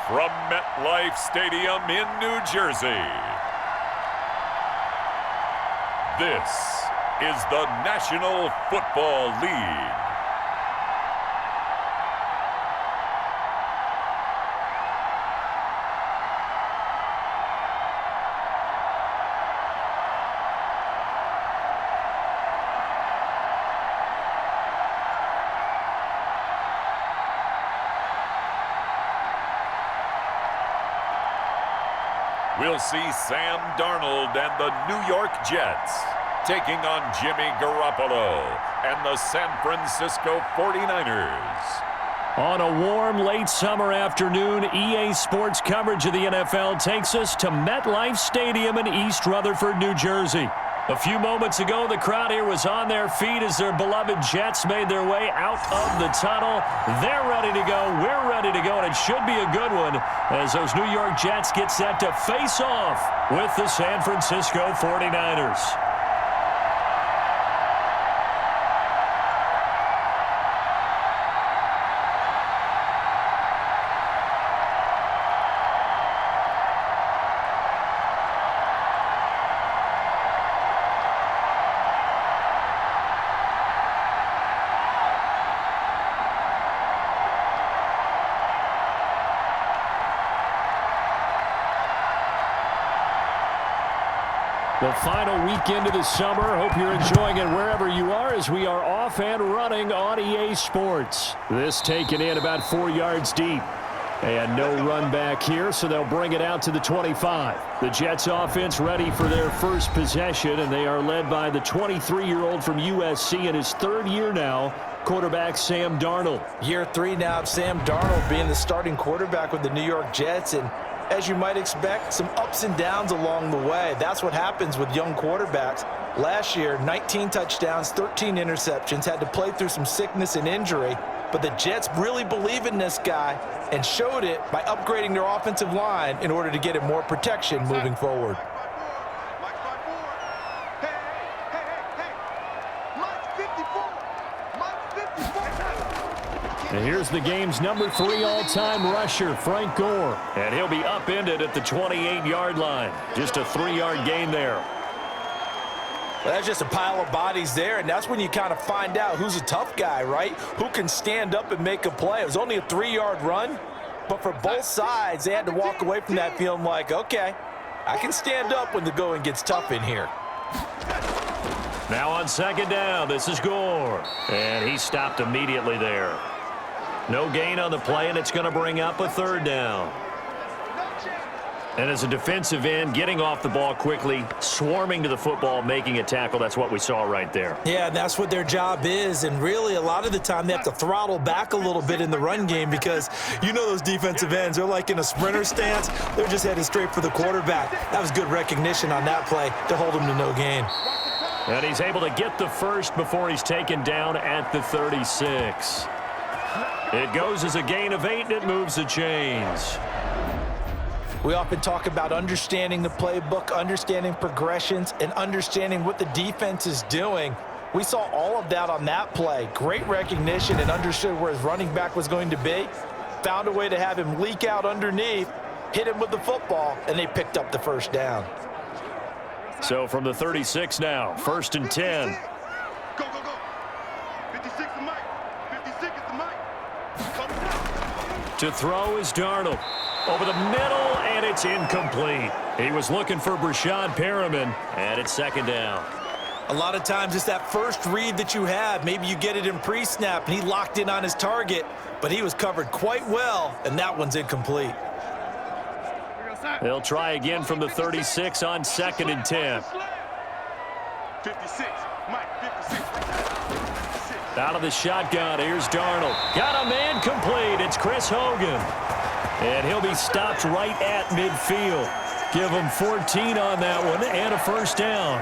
from MetLife Stadium in New Jersey, this is the National Football League. We'll see Sam Darnold and the New York Jets taking on Jimmy Garoppolo and the San Francisco 49ers. On a warm, late summer afternoon, EA Sports coverage of the NFL takes us to MetLife Stadium in East Rutherford, New Jersey. A few moments ago, the crowd here was on their feet as their beloved Jets made their way out of the tunnel. They're ready to go. We're ready to go, and it should be a good one as those New York Jets get set to face off with the San Francisco 49ers. The final weekend of the summer. Hope you're enjoying it wherever you are as we are off and running on EA Sports. This taken in about 4 yards deep. And no run back here, so they'll bring it out to the 25. The Jets offense ready for their first possession, and they are led by the 23-year-old from USC in his third year now, quarterback Sam Darnold. Year 3 now of Sam Darnold being the starting quarterback with the New York Jets, and as you might expect, some ups and downs along the way. That's what happens with young quarterbacks. Last year, 19 touchdowns, 13 interceptions, had to play through some sickness and injury. But the Jets really believe in this guy and showed it by upgrading their offensive line in order to get him more protection moving forward. And here's the game's number 3 all-time rusher, Frank Gore. And he'll be upended at the 28-yard line. Just a 3-yard gain there. Well, that's just a pile of bodies there, and that's when you kind of find out who's a tough guy, right? Who can stand up and make a play. It was only a 3-yard run, but for both sides, they had to walk away from that feeling like, okay, I can stand up when the going gets tough in here. Now on second down, this is Gore. And he stopped immediately there. No gain on the play, and it's going to bring up a third down. And as a defensive end, getting off the ball quickly, swarming to the football, making a tackle, that's what we saw right there. Yeah, that's what their job is, and really a lot of the time they have to throttle back a little bit in the run game because you know those defensive ends, they're like in a sprinter stance. They're just headed straight for the quarterback. That was good recognition on that play to hold him to no gain. And he's able to get the first before he's taken down at the 36. It goes as a gain of 8, and it moves the chains. We often talk about understanding the playbook, understanding progressions, and understanding what the defense is doing. We saw all of that on that play. Great recognition and understood where his running back was going to be. Found a way to have him leak out underneath, hit him with the football, and they picked up the first down. So from the 36 now, 1st and 10. Go, go, go. 56 the mic. 56 is the mic. To throw is Darnold. Over the middle, and it's incomplete. He was looking for Brashad Perriman, and it's second down. A lot of times it's that first read that you have. Maybe you get it in pre-snap, and he locked in on his target, but he was covered quite well, and that one's incomplete. They'll try again from the 36 on 2nd and 10. 56, Mike, 56. Out of the shotgun, here's Darnold. Got a man complete. It's Chris Hogan. And he'll be stopped right at midfield. Give him 14 on that one and a first down.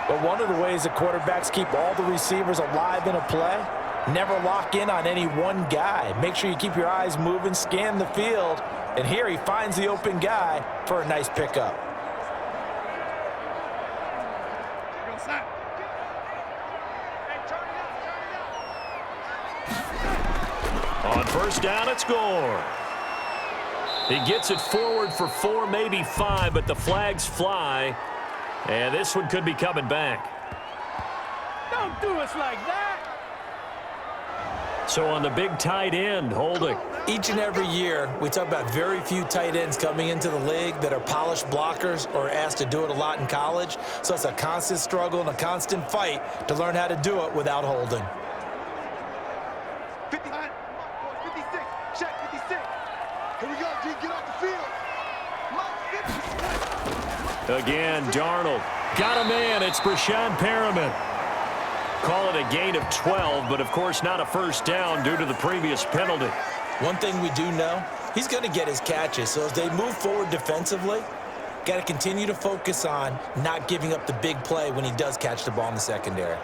But one of the ways that quarterbacks keep all the receivers alive in a play, never lock in on any one guy. Make sure you keep your eyes moving, scan the field, and here he finds the open guy for a nice pickup. On first down, it's Gore. He gets it forward for 4, maybe 5, but the flags fly. And this one could be coming back. Don't do us like that. So on the big tight end, holding. Each and every year, we talk about very few tight ends coming into the league that are polished blockers or asked to do it a lot in college. So it's a constant struggle and a constant fight to learn how to do it without holding. 59, 56, check 56. Here we go, G, get off the field. Again, Darnold. Got a man. It's Brashad Perriman. Call it a gain of 12, but of course not a first down due to the previous penalty. One thing we do know, he's going to get his catches. So as they move forward defensively, got to continue to focus on not giving up the big play when he does catch the ball in the secondary.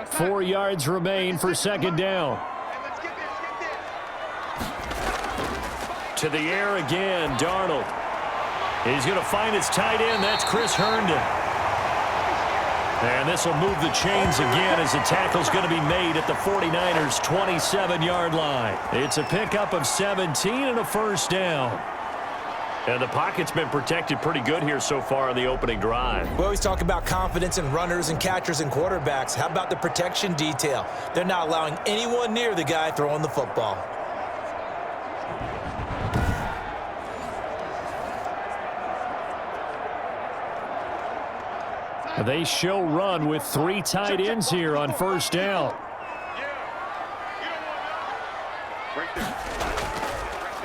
Four yards remain for second down. To the air again, Darnold. He's going to find his tight end. That's Chris Herndon. And this will move the chains again as the tackle's going to be made at the 49ers' 27-yard line. It's a pickup of 17 and a first down. And the pocket's been protected pretty good here so far in the opening drive. We always talk about confidence in runners and catchers and quarterbacks. How about the protection detail? They're not allowing anyone near the guy throwing the football. They show run with 3 tight ends here on first down.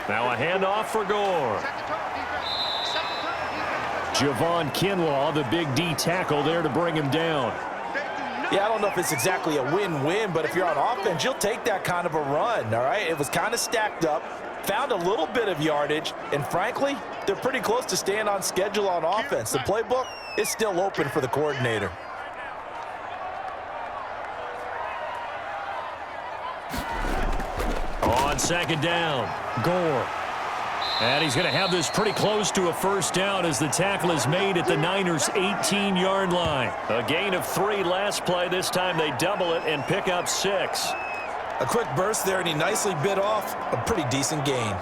Now a handoff for Gore. Javon Kinlaw, the big D tackle there to bring him down. Yeah, I don't know if it's exactly a win-win, but if you're on offense, you'll take that kind of a run, all right? It was kind of stacked up, found a little bit of yardage, and frankly, they're pretty close to staying on schedule on offense. The playbook is still open for the coordinator. On second down, Gore. And he's going to have this pretty close to a first down as the tackle is made at the Niners' 18-yard line. A gain of 3 last play. This time they double it and pick up 6. A quick burst there, and he nicely bit off a pretty decent gain.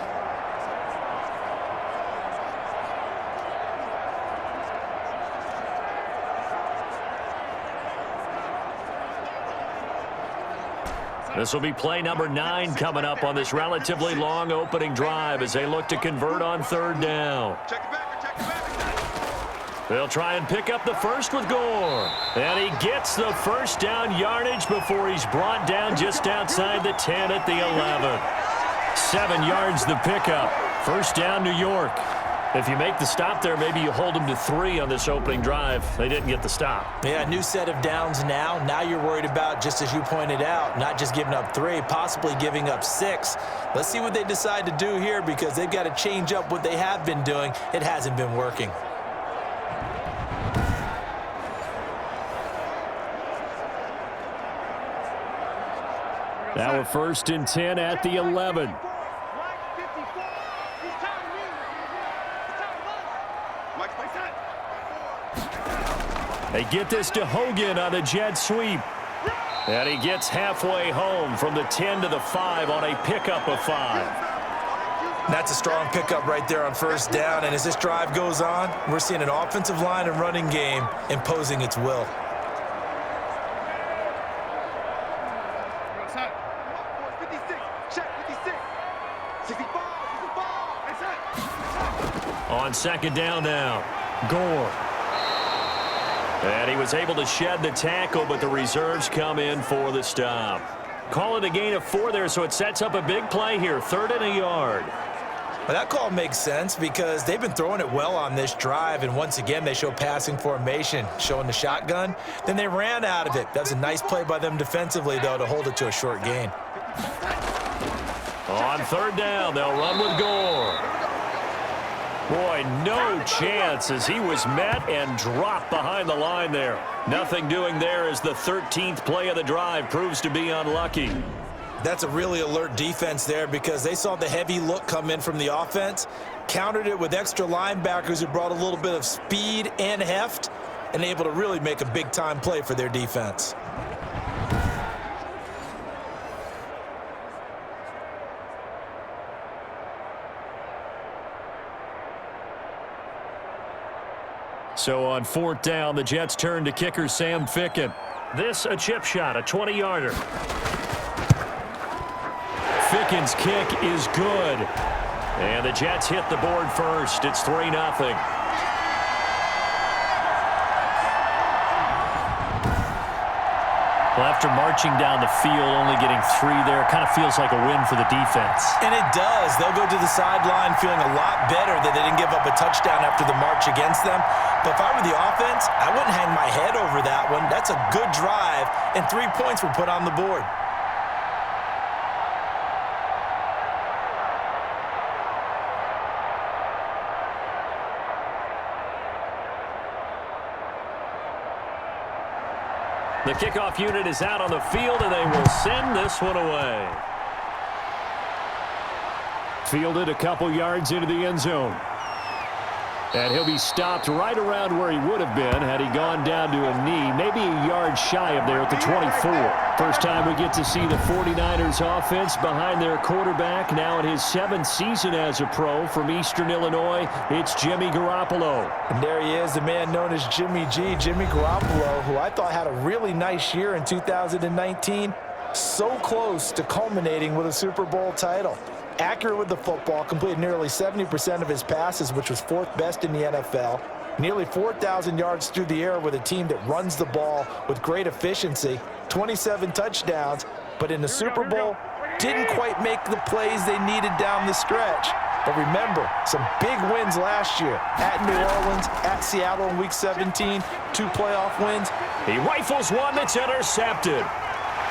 This will be play number 9 coming up on this relatively long opening drive as they look to convert on third down. They'll try and pick up the first with Gore. And he gets the first down yardage before he's brought down just outside the 10 at the 11. 7 yards the pickup. First down, New York. If you make the stop there, maybe you hold them to 3 on this opening drive. They didn't get the stop. Yeah, new set of downs now. Now you're worried about, just as you pointed out, not just giving up 3, possibly giving up 6. Let's see what they decide to do here because they've got to change up what they have been doing. It hasn't been working. Now a first and 10 at the 11. They get this to Hogan on a jet sweep. And he gets halfway home from the 10 to the 5 on a pickup of 5. That's a strong pickup right there on first down. And as this drive goes on, we're seeing an offensive line and running game imposing its will. On second down now, Gore. And he was able to shed the tackle, but the reserves come in for the stop. Call it a gain of 4 there, so it sets up a big play here, 3rd and a yard. Well, that call makes sense because they've been throwing it well on this drive, and once again they show passing formation, showing the shotgun. Then they ran out of it. That was a nice play by them defensively, though, to hold it to a short gain. On third down, they'll run with Gore. Boy, no chance as he was met and dropped behind the line there. Nothing doing there as the 13th play of the drive proves to be unlucky. That's a really alert defense there because they saw the heavy look come in from the offense, countered it with extra linebackers who brought a little bit of speed and heft, and able to really make a big-time play for their defense. So on 4th down, the Jets turn to kicker Sam Ficken. This a chip shot, a 20-yarder. Ficken's kick is good. And the Jets hit the board first. It's 3-0. Well, after marching down the field, only getting 3 there, it kind of feels like a win for the defense. And it does. They'll go to the sideline feeling a lot better that they didn't give up a touchdown after the march against them. But if I were the offense, I wouldn't hang my head over that one. That's a good drive, and 3 points were put on the board. The kickoff unit is out on the field, and they will send this one away. Fielded a couple yards into the end zone. And he'll be stopped right around where he would have been had he gone down to a knee, maybe a yard shy of there at the 24. First time we get to see the 49ers offense behind their quarterback, now in his 7th season as a pro from Eastern Illinois. It's Jimmy Garoppolo. And there he is, the man known as Jimmy G, Jimmy Garoppolo, who I thought had a really nice year in 2019. So close to culminating with a Super Bowl title. Accurate with the football, completed nearly 70% of his passes, which was 4th best in the NFL. Nearly 4,000 yards through the air with a team that runs the ball with great efficiency. 27 touchdowns, but in the Super Bowl, didn't quite make the plays they needed down the stretch. But remember, some big wins last year. At New Orleans, at Seattle in Week 17, 2 playoff wins. He rifles one that's intercepted.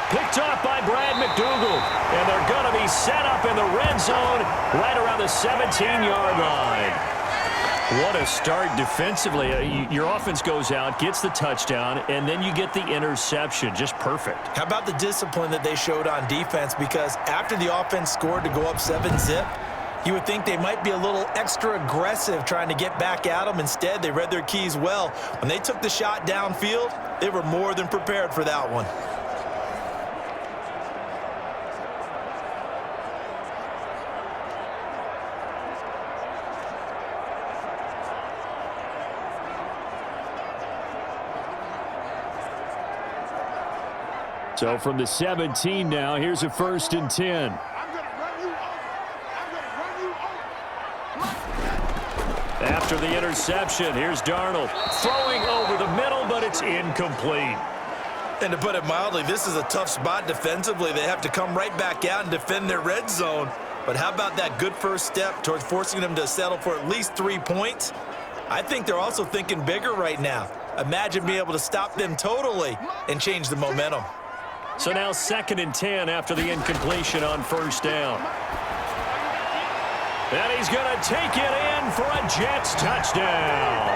Picked off by Brad McDougal. And they're going to be set up in the red zone right around the 17-yard line. What a start defensively. Your offense goes out, gets the touchdown, and then you get the interception. Just perfect. How about the discipline that they showed on defense? Because after the offense scored to go up 7-zip, you would think they might be a little extra aggressive trying to get back at them. Instead, they read their keys well. When they took the shot downfield, they were more than prepared for that one. So from the 17 now, here's a 1st and 10. After the interception, here's Darnold throwing over the middle, but it's incomplete. And to put it mildly, this is a tough spot defensively. They have to come right back out and defend their red zone. But how about that good first step towards forcing them to settle for at least 3 points? I think they're also thinking bigger right now. Imagine being able to stop them totally and change the momentum. So now 2nd and 10 after the incompletion on 1st down. And he's going to take it in for a Jets touchdown.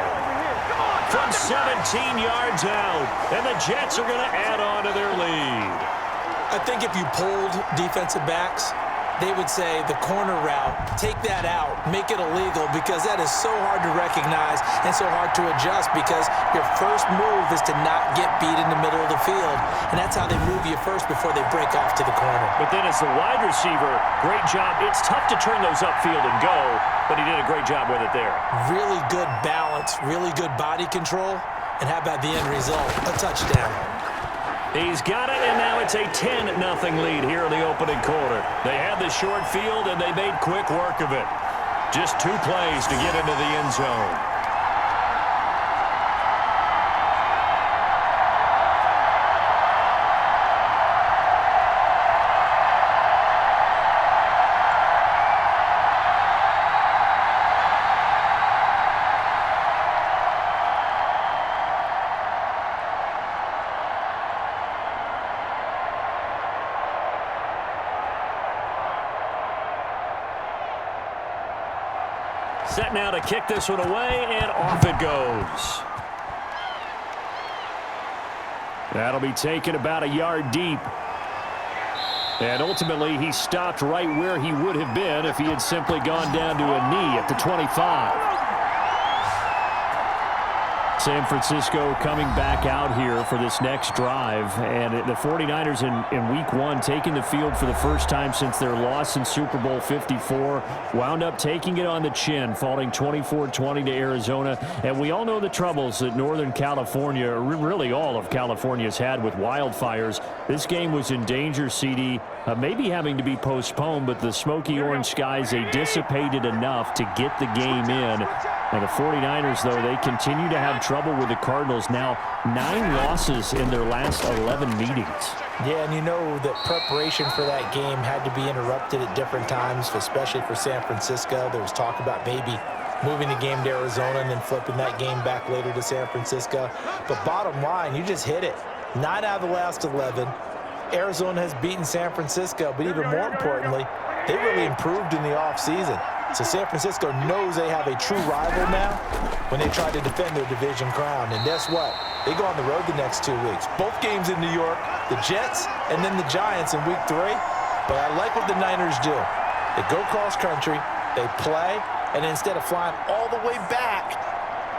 From 17 yards out. And the Jets are going to add on to their lead. I think if you polled defensive backs, they would say the corner route, take that out, make it illegal, because that is so hard to recognize and so hard to adjust, because your first move is to not get beat in the middle of the field. And that's how they move you first before they break off to the corner. But then as the wide receiver, great job. It's tough to turn those upfield and go, but he did a great job with it there. Really good balance, really good body control. And how about the end result? A touchdown. He's got it, and now it's a 10-0 lead here in the opening quarter. They had the short field, and they made quick work of it. Just 2 plays to get into the end zone. Set now to kick this one away, and off it goes. That'll be taken about a yard deep. And ultimately, he stopped right where he would have been if he had simply gone down to a knee at the 25. San Francisco coming back out here for this next drive. And the 49ers in week one taking the field for the first time since their loss in Super Bowl 54. Wound up taking it on the chin, falling 24-20 to Arizona. And we all know the troubles that Northern California, really all of California, has had with wildfires. This game was in danger, CD, maybe having to be postponed, but the smoky orange skies, they dissipated enough to get the game in. And the 49ers, though, they continue to have trouble with the Cardinals. Now 9 losses in their last 11 meetings. Yeah, and you know that preparation for that game had to be interrupted at different times, especially for San Francisco. There was talk about maybe moving the game to Arizona and then flipping that game back later to San Francisco. But bottom line, you just hit it. 9 out of the last 11. Arizona has beaten San Francisco, but even more importantly, they really improved in the offseason. So San Francisco knows they have a true rival now when they try to defend their division crown. And guess what? They go on the road the next 2 weeks. Both games in New York, the Jets and then the Giants in week 3. But I like what the Niners do. They go cross country, they play, and instead of flying all the way back,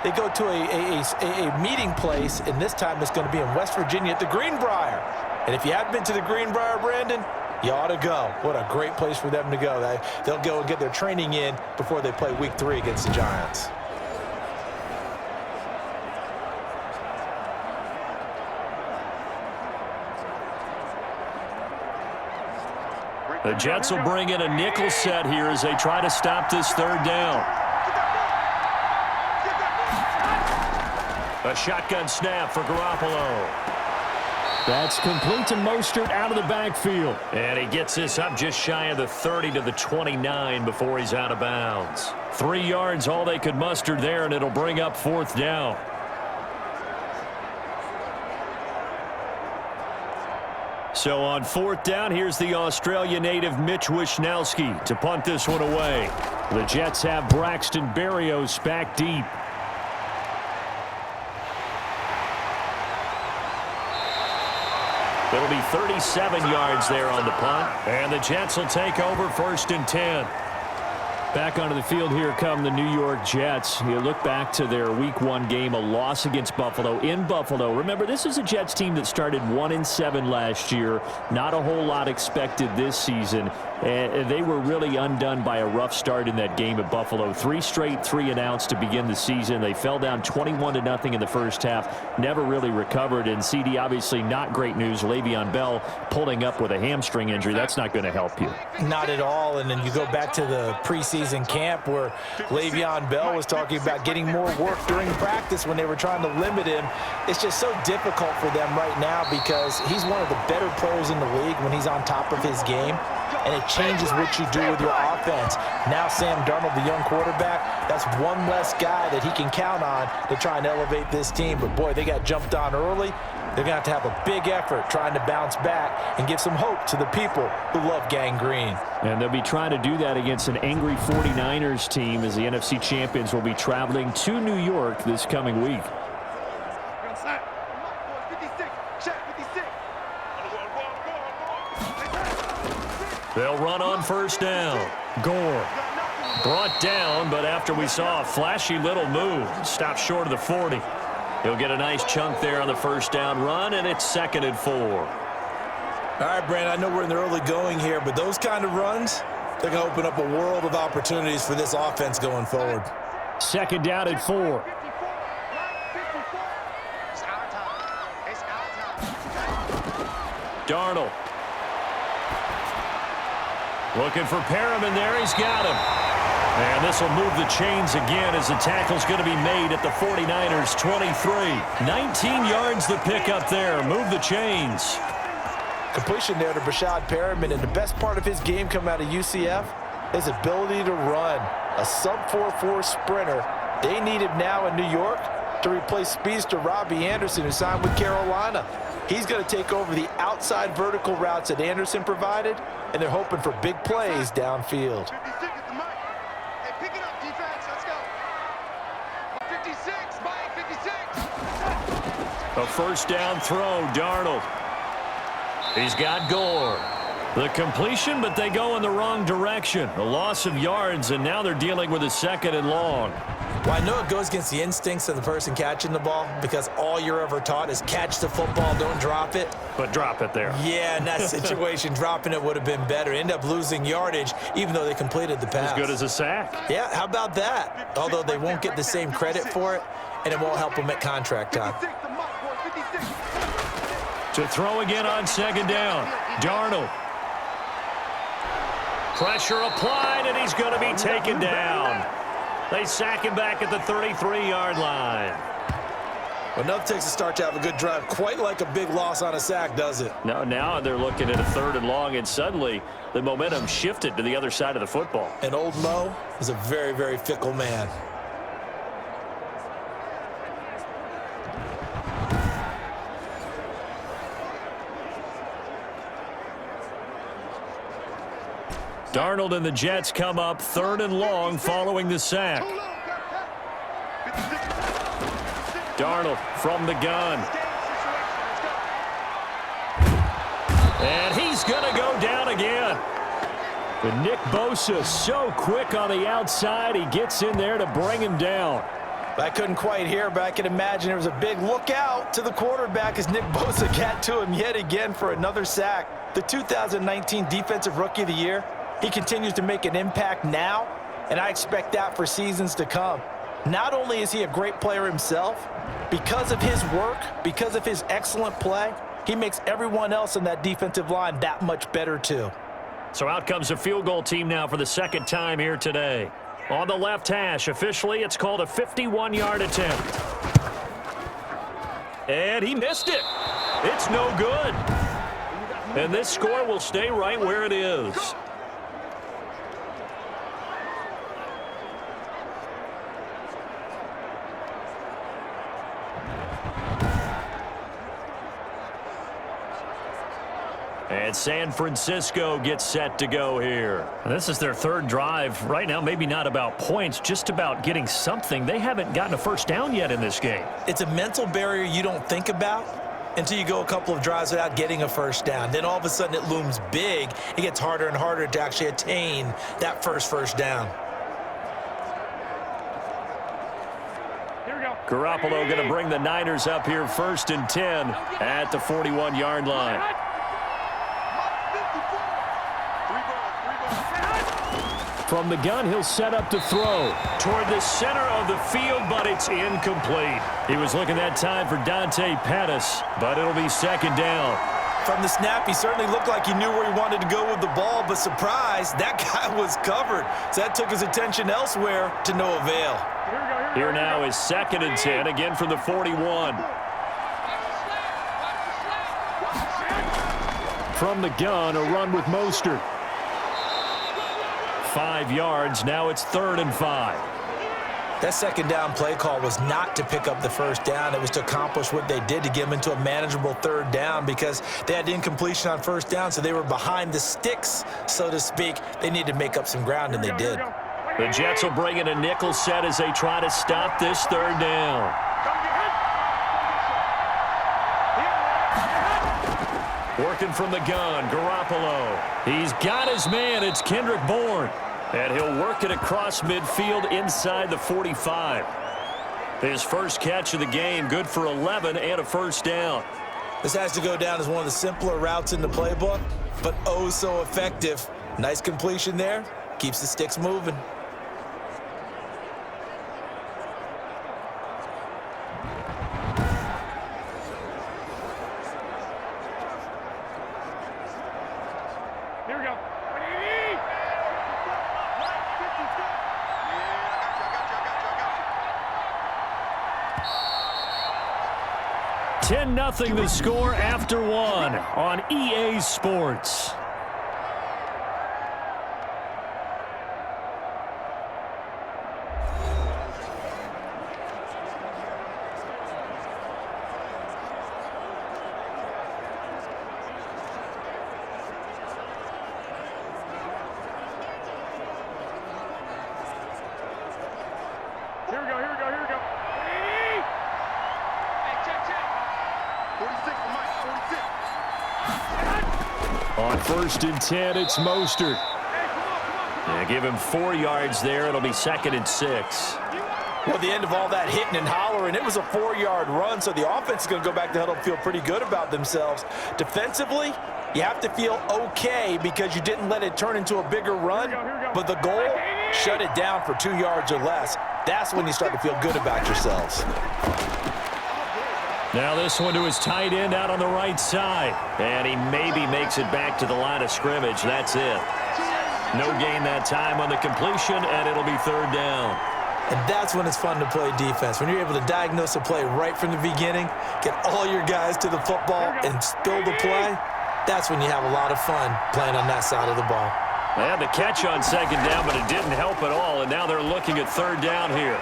they go to a meeting place, and this time it's going to be in West Virginia at the Greenbrier. And if you haven't been to the Greenbrier, Brandon, you ought to go. What a great place for them to go. They'll go and get their training in before they play week 3 against the Giants. The Jets will bring in a nickel set here as they try to stop this third down. A shotgun snap for Garoppolo. That's complete to Mostert out of the backfield. And he gets this up just shy of the 30 to the 29 before he's out of bounds. 3 yards, all they could muster there, and it'll bring up 4th down. So on 4th down, here's the Australia native Mitch Wishnowsky to punt this one away. The Jets have Braxton Berrios back deep. It'll be 37 yards there on the punt. And the Jets will take over 1st and 10. Back onto the field here come the New York Jets. You look back to their week 1 game, a loss against Buffalo in Buffalo. Remember, this is a Jets team that started 1-7 last year. Not a whole lot expected this season. They were really undone by a rough start in that game at Buffalo. 3 straight 3-and-outs to begin the season. They fell down 21-0 in the first half. Never really recovered. And CD, obviously not great news. Le'Veon Bell pulling up with a hamstring injury. That's not going to help you. Not at all. And then you go back to the preseason camp where Le'Veon Bell was talking about getting more work during practice when they were trying to limit him. It's just so difficult for them right now because he's one of the better players in the league when he's on top of his game. And it changes what you do with your offense. Now Sam Darnold, the young quarterback, that's one less guy that he can count on to try and elevate this team. But, boy, they got jumped on early. They're going to have a big effort trying to bounce back and give some hope to the people who love Gang Green. And they'll be trying to do that against an angry 49ers team as the NFC champions will be traveling to New York this coming week. They'll run on 1st down. Gore brought down, but after we saw a flashy little move, stopped short of the 40. He'll get a nice chunk there on the 1st down run, and it's 2nd and 4. All right, Brandon, I know we're in the early going here, but those kind of runs, they're going to open up a world of opportunities for this offense going forward. 2nd down and 4. Darnold. Looking for Perriman there. He's got him. And this will move the chains again as the tackle's going to be made at the 49ers 23. 19 yards the pick up there. Move the chains. Completion there to Brashad Perriman, and the best part of his game coming out of UCF, his ability to run. A sub-4.4 sprinter. They need him now in New York to replace speedster Robbie Anderson, who signed with Carolina. He's going to take over the outside vertical routes that Anderson provided, and they're hoping for big plays downfield. 56 is the mic. Hey, pick it up, defense. Let's go. 56, Mike, 56. A 1st down throw, Darnold. He's got Gore. The completion, but they go in the wrong direction. A loss of yards, and now they're dealing with a 2nd and long. Well, I know it goes against the instincts of the person catching the ball because all you're ever taught is catch the football, don't drop it. But drop it there. Yeah, in that situation, dropping it would have been better. End up losing yardage, even though they completed the pass. As good as a sack. Yeah, how about that? Although they won't get the same credit for it, and it won't help them at contract time. To throw again on second down. Darnold. Pressure applied, and he's going to be taken down. They sack him back at the 33-yard line. Well, nothing takes a start to have a good drive, quite like a big loss on a sack, does it? No, now they're looking at a 3rd and long, and suddenly the momentum shifted to the other side of the football. And old Mo is a very, very fickle man. Darnold and the Jets come up 3rd and long following the sack. Darnold from the gun. And he's going to go down again. But Nick Bosa so quick on the outside, he gets in there to bring him down. I couldn't quite hear, but I can imagine there was a big look out to the quarterback as Nick Bosa got to him yet again for another sack. The 2019 Defensive Rookie of the Year, he continues to make an impact now, and I expect that for seasons to come. Not only is he a great player himself, because of his work, because of his excellent play, he makes everyone else in that defensive line that much better too. So out comes a field goal team now for the 2nd time here today. On the left hash, officially it's called a 51-yard attempt. And he missed it. It's no good. And this score will stay right where it is. And San Francisco gets set to go here. This is their 3rd drive. Right now, maybe not about points, just about getting something. They haven't gotten a first down yet in this game. It's a mental barrier you don't think about until you go a couple of drives without getting a first down. Then all of a sudden it looms big. It gets harder and harder to actually attain that first down. Here we go. Garoppolo going to bring the Niners up here 1st and 10 at the 41-yard line. From the gun, he'll set up to throw toward the center of the field, but it's incomplete. He was looking that time for Dante Pettis, but it'll be 2nd down. From the snap, he certainly looked like he knew where he wanted to go with the ball, but surprise, that guy was covered. So that took his attention elsewhere to no avail. Here now is 2nd and 10, again from the 41. From the gun, a run with Mostert. 5 yards. Now it's 3rd and 5. That 2nd down play call was not to pick up the first down. It was to accomplish what they did to get them into a manageable 3rd down because they had incompletion on first down, so they were behind the sticks, so to speak. They needed to make up some ground, and they did. The Jets will bring in a nickel set as they try to stop this 3rd down. Working from the gun, Garoppolo. He's got his man. It's Kendrick Bourne. And he'll work it across midfield inside the 45. His first catch of the game, good for 11 and a first down. This has to go down as one of the simpler routes in the playbook, but oh so effective. Nice completion there. Keeps the sticks moving. Here we go. Yeah, 10-0 the score after 1 on EA Sports. Here we go, here we go, here we go. Hey, check. 46 for Mike, 46. On 1st and 10, it's Mostert. Hey, come on. Yeah, give him 4 yards there. It'll be 2nd and 6. Well, the end of all that hitting and hollering, it was a 4-yard run, so the offense is going to go back to huddle and feel pretty good about themselves. Defensively, you have to feel okay because you didn't let it turn into a bigger run, but the goal, shut it down for 2 yards or less. That's when you start to feel good about yourselves. Now this one to his tight end out on the right side. And he maybe makes it back to the line of scrimmage. That's it. No gain that time on the completion, and it'll be 3rd down. And that's when it's fun to play defense. When you're able to diagnose a play right from the beginning, get all your guys to the football, and spill the play, that's when you have a lot of fun playing on that side of the ball. They had the catch on 2nd down, but it didn't help at all, and now they're looking at 3rd down here.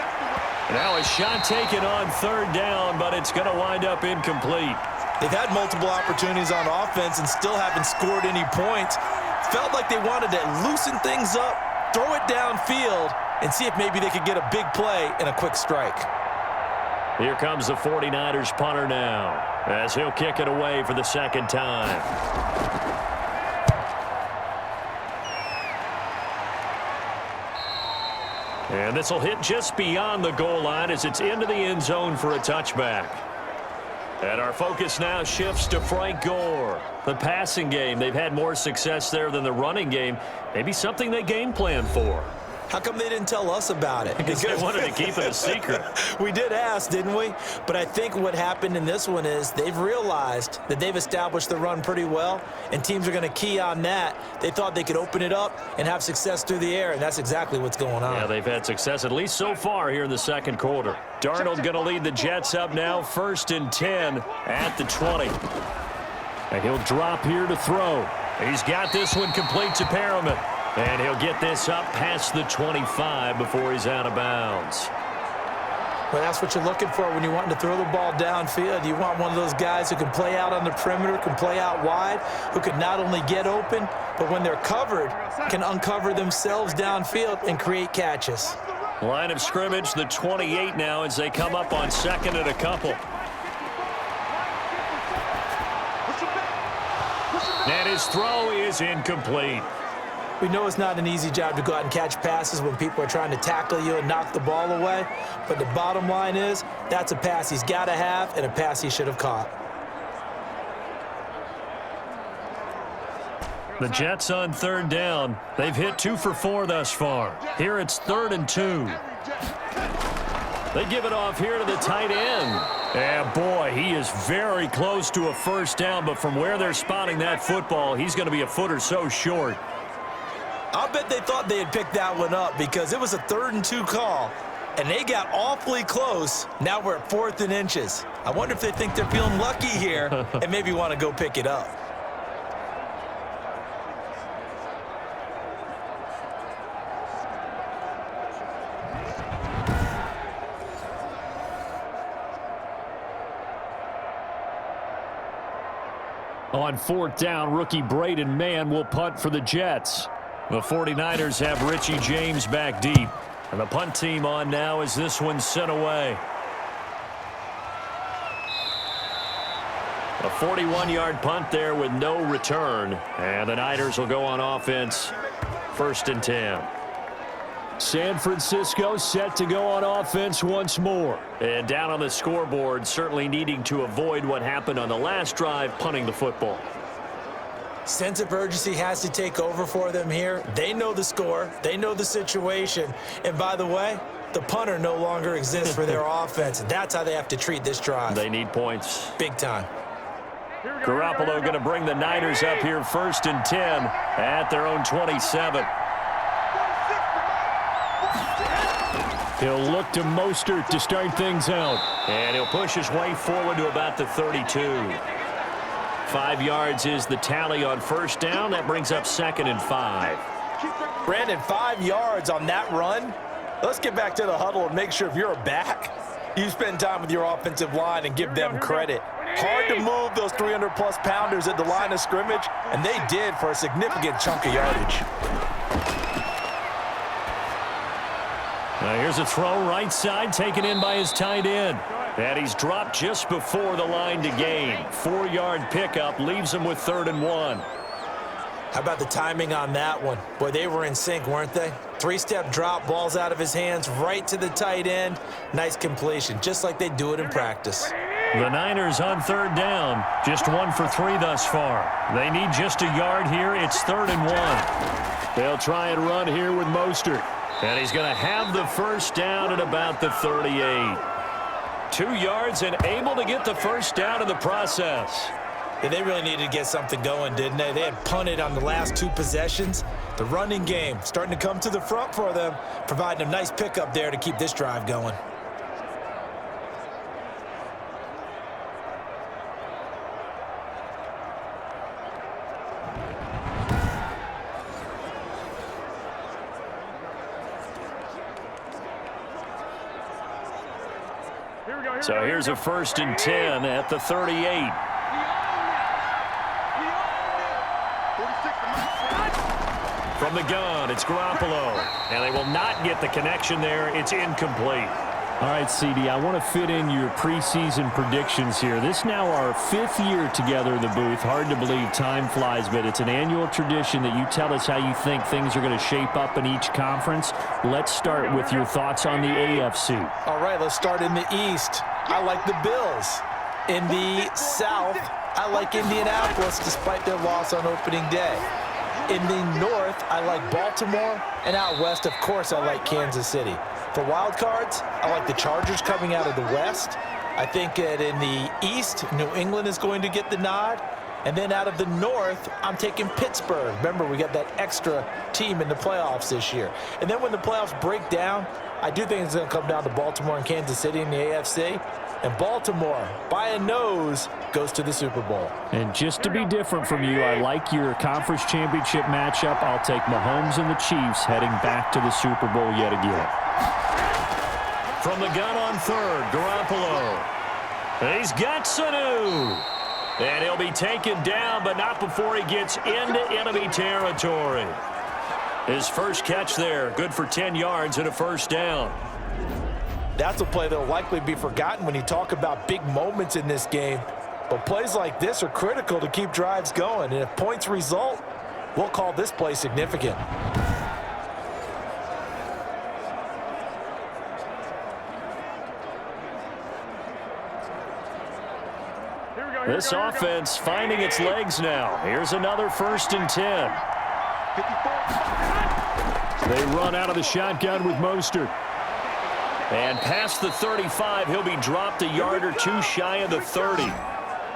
Now a shot taken on 3rd down, but it's going to wind up incomplete. They've had multiple opportunities on offense and still haven't scored any points. Felt like they wanted to loosen things up, throw it downfield, and see if maybe they could get a big play and a quick strike. Here comes the 49ers punter now, as he'll kick it away for the 2nd time. And this will hit just beyond the goal line as it's into the end zone for a touchback. And our focus now shifts to Frank Gore. The passing game, they've had more success there than the running game. Maybe something they game plan for. How come they didn't tell us about it? Because they wanted to keep it a secret. We did ask, didn't we? But I think what happened in this one is they've realized that they've established the run pretty well, and teams are going to key on that. They thought they could open it up and have success through the air, and that's exactly what's going on. Yeah, they've had success at least so far here in the 2nd quarter. Darnold going to lead the Jets up now, 1st and 10 at the 20. And he'll drop here to throw. He's got this one complete to Perriman. And he'll get this up past the 25 before he's out of bounds. Well, that's what you're looking for when you're wanting to throw the ball downfield. You want one of those guys who can play out on the perimeter, can play out wide, who can not only get open, but when they're covered, can uncover themselves downfield and create catches. Line of scrimmage, the 28 now as they come up on 2nd and a couple. And his throw is incomplete. We know it's not an easy job to go out and catch passes when people are trying to tackle you and knock the ball away. But the bottom line is that's a pass he's got to have and a pass he should have caught. The Jets on 3rd down. They've hit 2 for 4 thus far. Here it's 3rd and 2. They give it off here to the tight end. And boy, he is very close to a 1st down, but from where they're spotting that football, he's going to be a foot or so short. I'll bet they thought they had picked that one up because it was a 3rd and 2 call, and they got awfully close. Now we're at 4th and inches. I wonder if they think they're feeling lucky here and maybe want to go pick it up. On 4th down, rookie Braden Mann will punt for the Jets. The 49ers have Richie James back deep. And the punt team on now as this one's sent away. A 41-yard punt there with no return. And the Niners will go on offense, 1st and 10. San Francisco set to go on offense once more. And down on the scoreboard, certainly needing to avoid what happened on the last drive, punting the football. Sense of urgency has to take over for them here. They know the score. They know the situation. And by the way, the punter no longer exists for their offense. That's how they have to treat this drive. They need points. Big time. Garoppolo going to bring the Niners up here 1st and 10 at their own 27. He'll look to Mostert to start things out. And he'll push his way forward to about the 32. 5 yards is the tally on 1st down. That brings up 2nd and 5. Brandon, 5 yards on that run. Let's get back to the huddle and make sure if you're a back, you spend time with your offensive line and give them credit. Hard to move those 300-plus pounders at the line of scrimmage, and they did for a significant chunk of yardage. Now here's a throw right side taken in by his tight end. And he's dropped just before the line to gain. 4-yard pickup leaves him with 3rd and 1. How about the timing on that one? Boy, they were in sync, weren't they? Three-step drop, balls out of his hands, right to the tight end. Nice completion, just like they do it in practice. The Niners on third down. Just 1 for 3 thus far. They need just a yard here. It's 3rd and 1. They'll try and run here with Mostert. And he's going to have the first down at about the 38. 2 yards and able to get the first down in the process. Yeah, they really needed to get something going, didn't they? They had punted on the last 2 possessions. The running game starting to come to the front for them, providing a nice pickup there to keep this drive going. So here's a 1st and 10 at the 38. From the gun, it's Garoppolo. And they will not get the connection there. It's incomplete. All right, CD, I want to fit in your preseason predictions here. This is now our 5th year together in the booth. Hard to believe time flies, but it's an annual tradition that you tell us how you think things are going to shape up in each conference. Let's start with your thoughts on the AFC. All right, let's start in the East. I like the Bills. In the South, I like Indianapolis despite their loss on opening day. In the North, I like Baltimore. And out West, of course, I like Kansas City. For wild cards, I like the Chargers coming out of the West. I think that in the East, New England is going to get the nod. And then out of the North, I'm taking Pittsburgh. Remember, we got that extra team in the playoffs this year. And then when the playoffs break down, I do think it's going to come down to Baltimore and Kansas City in the AFC. And Baltimore, by a nose, goes to the Super Bowl. And just to be different from you, I like your conference championship matchup. I'll take Mahomes and the Chiefs heading back to the Super Bowl yet again. From the gun on 3rd, Garoppolo. He's got Sanu. And he'll be taken down, but not before he gets into enemy territory. His first catch there, good for 10 yards and a first down. That's a play that will likely be forgotten when you talk about big moments in this game. But plays like this are critical to keep drives going. And if points result, we'll call this play significant. This offense finding its legs now. Here's another 1st and 10. They run out of the shotgun with Mostert. And past the 35, he'll be dropped a yard or 2 shy of the 30.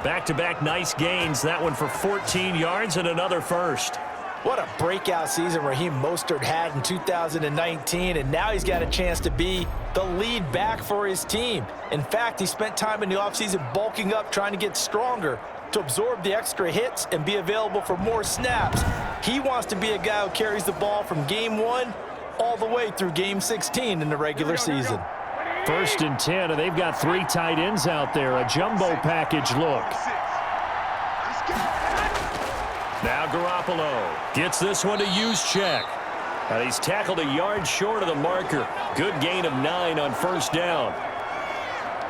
Back-to-back nice gains. That one for 14 yards and another first. What a breakout season Raheem Mostert had in 2019, and now he's got a chance to be the lead back for his team. In fact, he spent time in the offseason bulking up, trying to get stronger to absorb the extra hits and be available for more snaps. He wants to be a guy who carries the ball from game 1 all the way through game 16 in the regular season. 1st and 10, and they've got 3 tight ends out there. A jumbo package look. Now Garoppolo gets this one to Juszczyk. And he's tackled a yard short of the marker. Good gain of 9 on first down.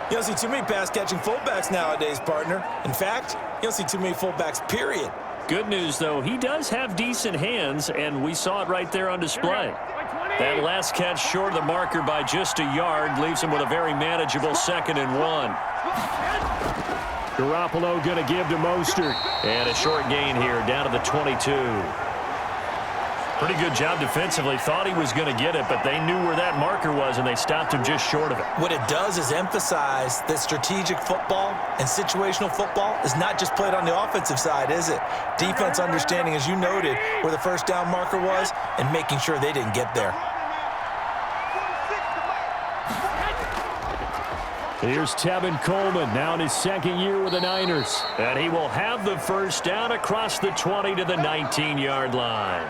You don't see too many pass-catching fullbacks nowadays, partner. In fact, you don't see too many fullbacks, period. Good news, though, he does have decent hands, and we saw it right there on display. That last catch short of the marker by just a yard leaves him with a very manageable 2nd and 1. Garoppolo going to give to Mostert. And a short gain here down to the 22. Pretty good job defensively. Thought he was going to get it, but they knew where that marker was, and they stopped him just short of it. What it does is emphasize that strategic football and situational football is not just played on the offensive side, is it? Defense understanding, as you noted, where the first down marker was and making sure they didn't get there. Here's Tevin Coleman, now in his 2nd year with the Niners. And he will have the first down across the 20 to the 19-yard line.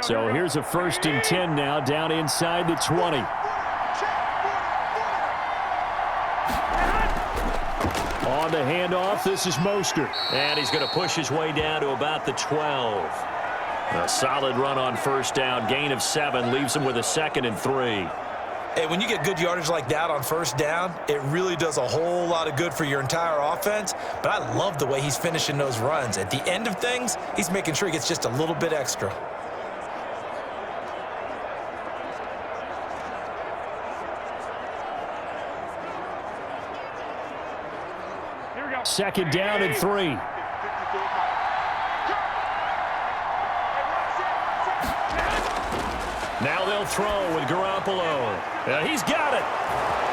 So here's a 1st and 10 now, down inside the 20. On the handoff, this is Mostert. And he's going to push his way down to about the 12. A solid run on 1st down, gain of 7, leaves him with a 2nd and 3. Hey, when you get good yardage like that on 1st down, it really does a whole lot of good for your entire offense. But I love the way he's finishing those runs. At the end of things, he's making sure he gets just a little bit extra. Here we go. 2nd down and 3. Now they'll throw with Garoppolo. He's got it.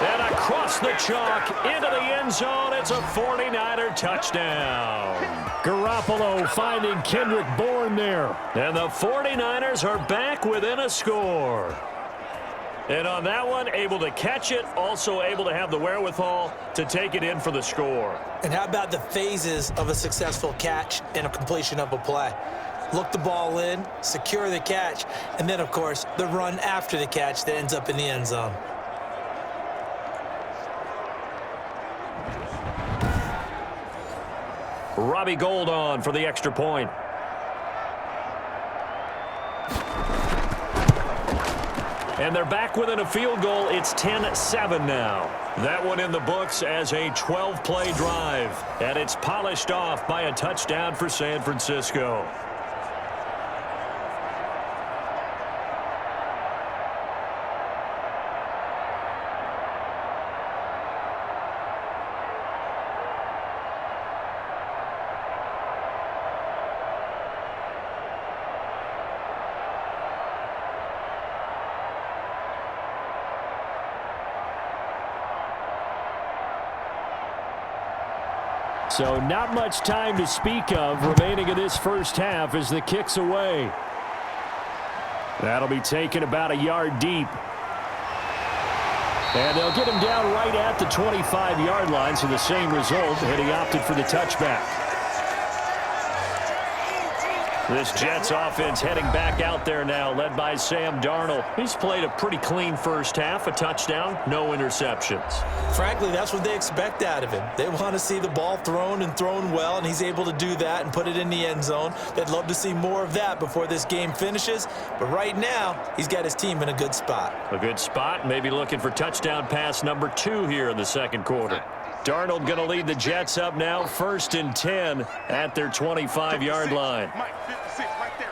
And across the chalk into the end zone. It's a 49er touchdown. Garoppolo finding Kendrick Bourne there. And the 49ers are back within a score. And on that one, able to catch it, also able to have the wherewithal to take it in for the score. And how about the phases of a successful catch and a completion of a play? Look the ball in, secure the catch, and then, of course, the run after the catch that ends up in the end zone. Robbie Gould on for the extra point. And they're back within a field goal. It's 10-7 now. That one in the books as a 12-play drive. And it's polished off by a touchdown for San Francisco. So not much time to speak of remaining in this 1st half as the kick's away. That'll be taken about a yard deep. And they'll get him down right at the 25-yard line, so the same result, and he opted for the touchback. This Jets offense heading back out there now, led by Sam Darnold. He's played a pretty clean 1st half, a touchdown, no interceptions. Frankly, that's what they expect out of him. They want to see the ball thrown and thrown well, and he's able to do that and put it in the end zone. They'd love to see more of that before this game finishes, but right now, he's got his team in a good spot. A good spot, maybe looking for touchdown pass number 2 here in the 2nd quarter. Darnold going to lead the Jets up now, 1st and 10 at their 25-yard line. Mike, 56, right there,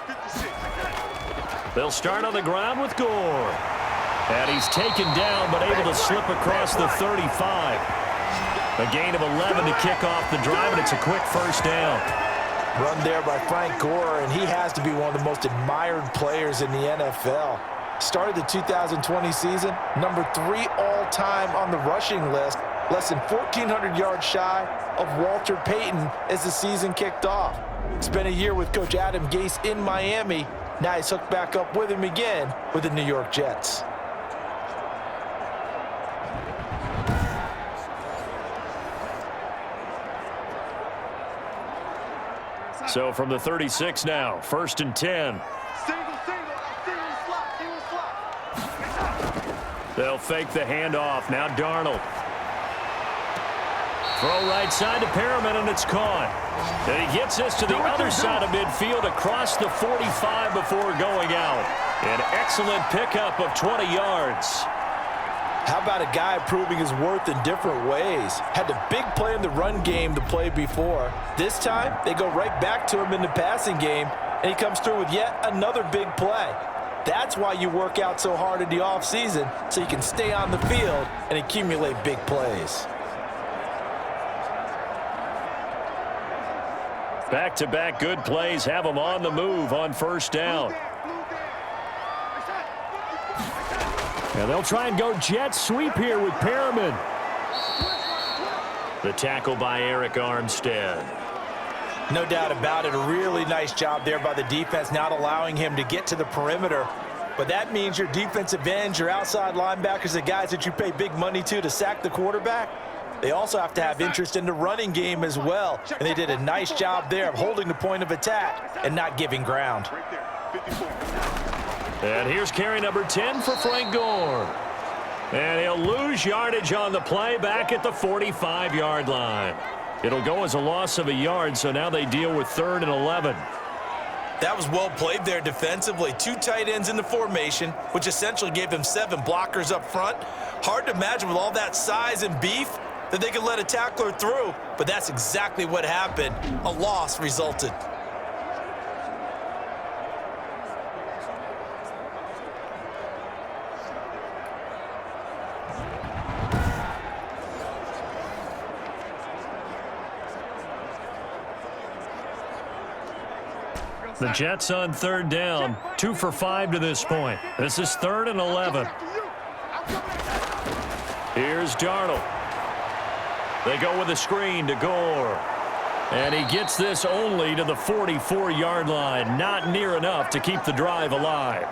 56. They'll start on the ground with Gore. And he's taken down, but able to slip across the 35. A gain of 11 to kick off the drive, and it's a quick 1st down. Run there by Frank Gore, and he has to be one of the most admired players in the NFL. Started the 2020 season, number 3 all-time on the rushing list, less than 1,400 yards shy of Walter Payton as the season kicked off. Spent a year with Coach Adam Gase in Miami. Now he's hooked back up with him again with the New York Jets. So from the 36 now, 1st and 10. Single slot. They'll fake the handoff. Now Darnold. Throw right side to Perriman, and it's caught. And he gets this to the other side of midfield across the 45 before going out. An excellent pickup of 20 yards. How about a guy proving his worth in different ways? Had the big play in the run game the play before. This time, they go right back to him in the passing game, and he comes through with yet another big play. That's why you work out so hard in the offseason, so you can stay on the field and accumulate big plays. Back-to-back good plays have them on the move on 1st down. And they'll try and go jet sweep here with Perriman. The tackle by Eric Armstead. No doubt about it. A really nice job there by the defense, not allowing him to get to the perimeter. But that means your defensive ends, your outside linebackers, the guys that you pay big money to sack the quarterback, they also have to have interest in the running game as well. And they did a nice job there of holding the point of attack and not giving ground. 54. And here's carry number 10 for Frank Gore. And he'll lose yardage on the play back at the 45-yard line. It'll go as a loss of a yard, so now they deal with 3rd and 11. That was well played there defensively. 2 tight ends in the formation, which essentially gave them 7 blockers up front. Hard to imagine with all that size and beef that they could let a tackler through, but that's exactly what happened. A loss resulted. The Jets on 3rd down, 2 for 5 to this point. This is 3rd and 11. Here's Darnold. They go with a screen to Gore. And he gets this only to the 44-yard line. Not near enough to keep the drive alive.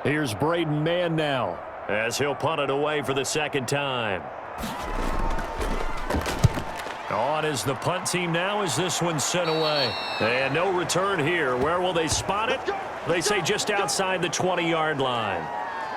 Here's Braden Mann now, as he'll punt it away for the 2nd time. On is the punt team now as this one's sent away. And no return here. Where will they spot it? They say just outside the 20-yard line.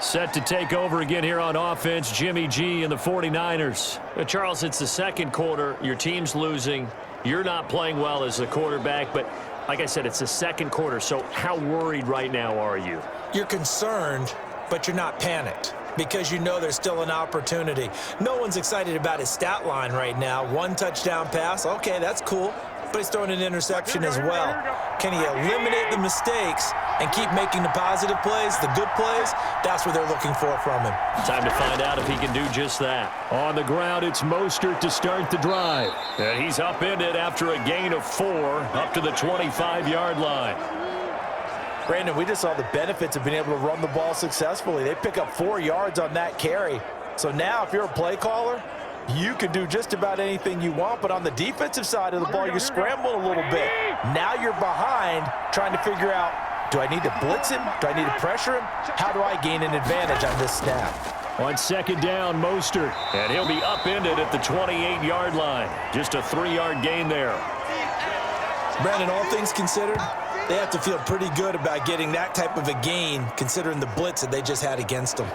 Set to take over again here on offense, Jimmy G and the 49ers. Charles, it's the 2nd quarter. Your team's losing. You're not playing well as the quarterback, but like I said, it's the 2nd quarter, so how worried right now are you? You're concerned, but you're not panicked because you know there's still an opportunity. No one's excited about his stat line right now. 1 touchdown pass, okay, that's cool, but he's throwing an interception as well. Can he eliminate the mistakes and keep making the positive plays, the good plays? That's what they're looking for from him. Time to find out if he can do just that. On the ground, it's Mostert to start the drive. And he's upended after a gain of 4 up to the 25-yard line. Brandon, we just saw the benefits of being able to run the ball successfully. They pick up 4 yards on that carry. So now if you're a play caller, you can do just about anything you want, but on the defensive side of the ball, you're scrambling a little bit. Now you're behind trying to figure out, do I need to blitz him? Do I need to pressure him? How do I gain an advantage on this snap? On 2nd down, Mostert, and he'll be upended at the 28-yard line. Just a 3-yard gain there. Brandon, all things considered, they have to feel pretty good about getting that type of a gain considering the blitz that they just had against them.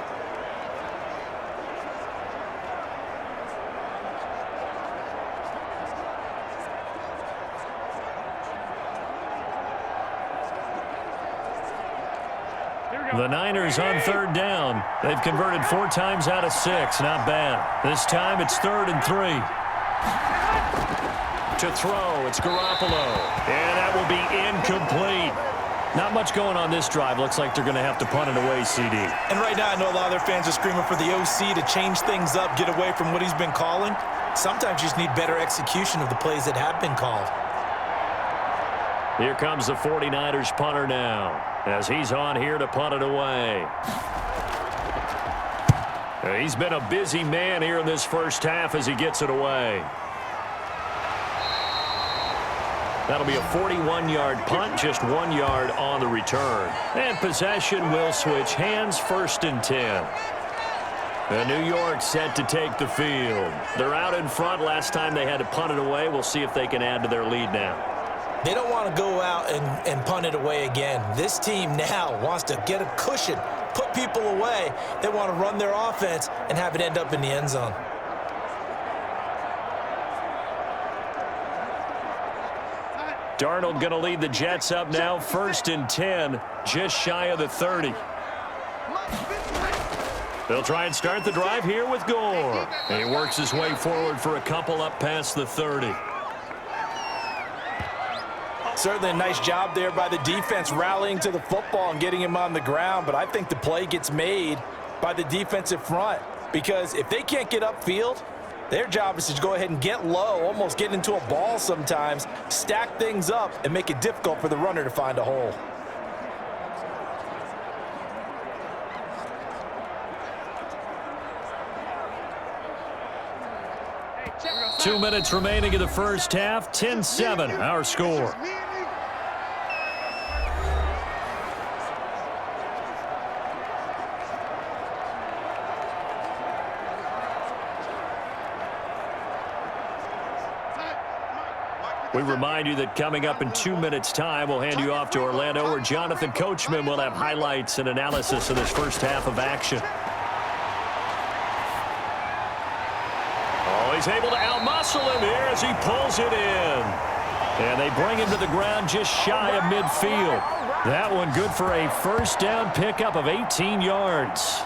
The Niners on 3rd down. They've converted 4 times out of 6. Not bad. This time it's 3rd and 3. To throw, it's Garoppolo. And that will be incomplete. Not much going on this drive. Looks like they're going to have to punt it away, CD. And right now I know a lot of their fans are screaming for the OC to change things up, get away from what he's been calling. Sometimes you just need better execution of the plays that have been called. Here comes the 49ers punter now, as he's on here to punt it away. He's been a busy man here in this first half as he gets it away. That'll be a 41-yard punt, just 1 yard on the return. And possession will switch hands, 1st and 10. And New York set to take the field. They're out in front. Last time they had to punt it away. We'll see if they can add to their lead now. They don't want to go out and punt it away again. This team now wants to get a cushion, put people away. They want to run their offense and have it end up in the end zone. Darnold going to lead the Jets up now, 1st and 10, just shy of the 30. They'll try and start the drive here with Gore. He works his way forward for a couple up past the 30. Certainly a nice job there by the defense rallying to the football and getting him on the ground, but I think the play gets made by the defensive front because if they can't get upfield, Their job is to go ahead and get low, almost get into a ball sometimes, stack things up, and make it difficult for the runner to find a hole. 2 minutes remaining in the first half. 10-7, our score. We remind you that coming up in 2 minutes' time, we'll hand you off to Orlando, where Jonathan Coachman will have highlights and analysis of this first half of action. Oh, he's able to outmuscle him here as he pulls it in. And they bring him to the ground just shy of midfield. That one good for a first down pickup of 18 yards.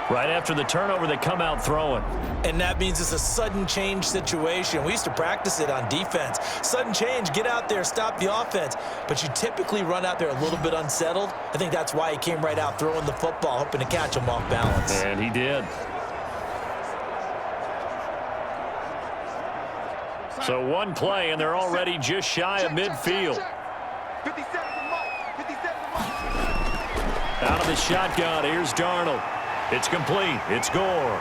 Right after the turnover, they come out throwing. And that means it's a sudden change situation. We used to practice it on defense. Sudden change, get out there, stop the offense. But you typically run out there a little bit unsettled. I think that's why he came right out throwing the football, hoping to catch him off balance. And he did. So one play, and they're already just shy of midfield. Out of the shotgun, here's Darnold. It's complete. It's Gore.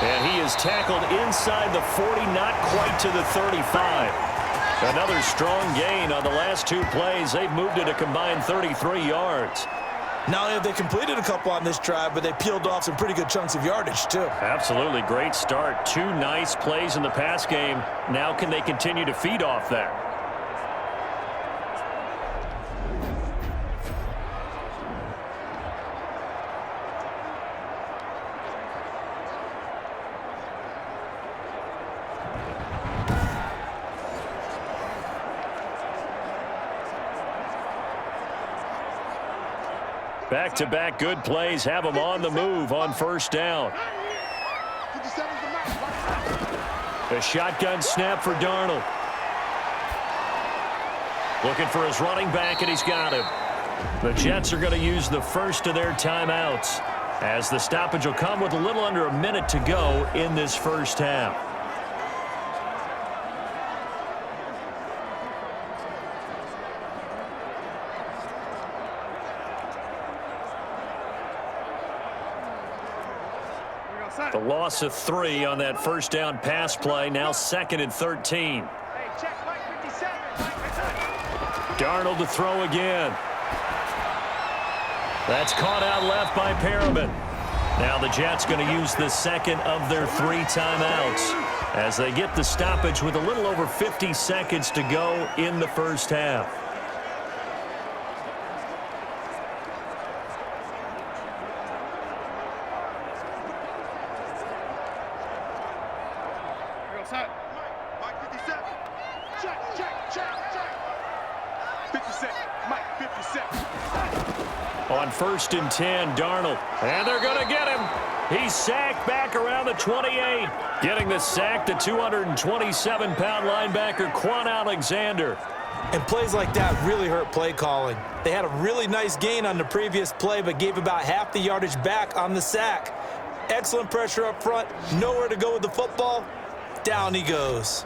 And he is tackled inside the 40, not quite to the 35. Another strong gain on the last two plays. They've moved it a combined 33 yards. Not only have they completed a couple on this drive, but they peeled off some pretty good chunks of yardage, too. Absolutely. Great start. Two nice plays in the pass game. Now can they continue to feed off that? Back-to-back good plays have them on the move on first down. A shotgun snap for Darnold. Looking for his running back, and he's got him. The Jets are going to use the first of their timeouts, as the stoppage will come with a little under a minute to go in this first half. The loss of 3 on that first down pass play. Now 2nd and 13. Darnold to throw again. That's caught out left by Perriman. Now the Jets going to use the second of their 3 timeouts as they get the stoppage with a little over 50 seconds to go in the first half. On 1st and 10, Darnold. And they're going to get him. He's sacked back around the 28. Getting the sack, the 227-pound linebacker, Quan Alexander. And plays like that really hurt play calling. They had a really nice gain on the previous play, but gave about half the yardage back on the sack. Excellent pressure up front. Nowhere to go with the football. Down he goes.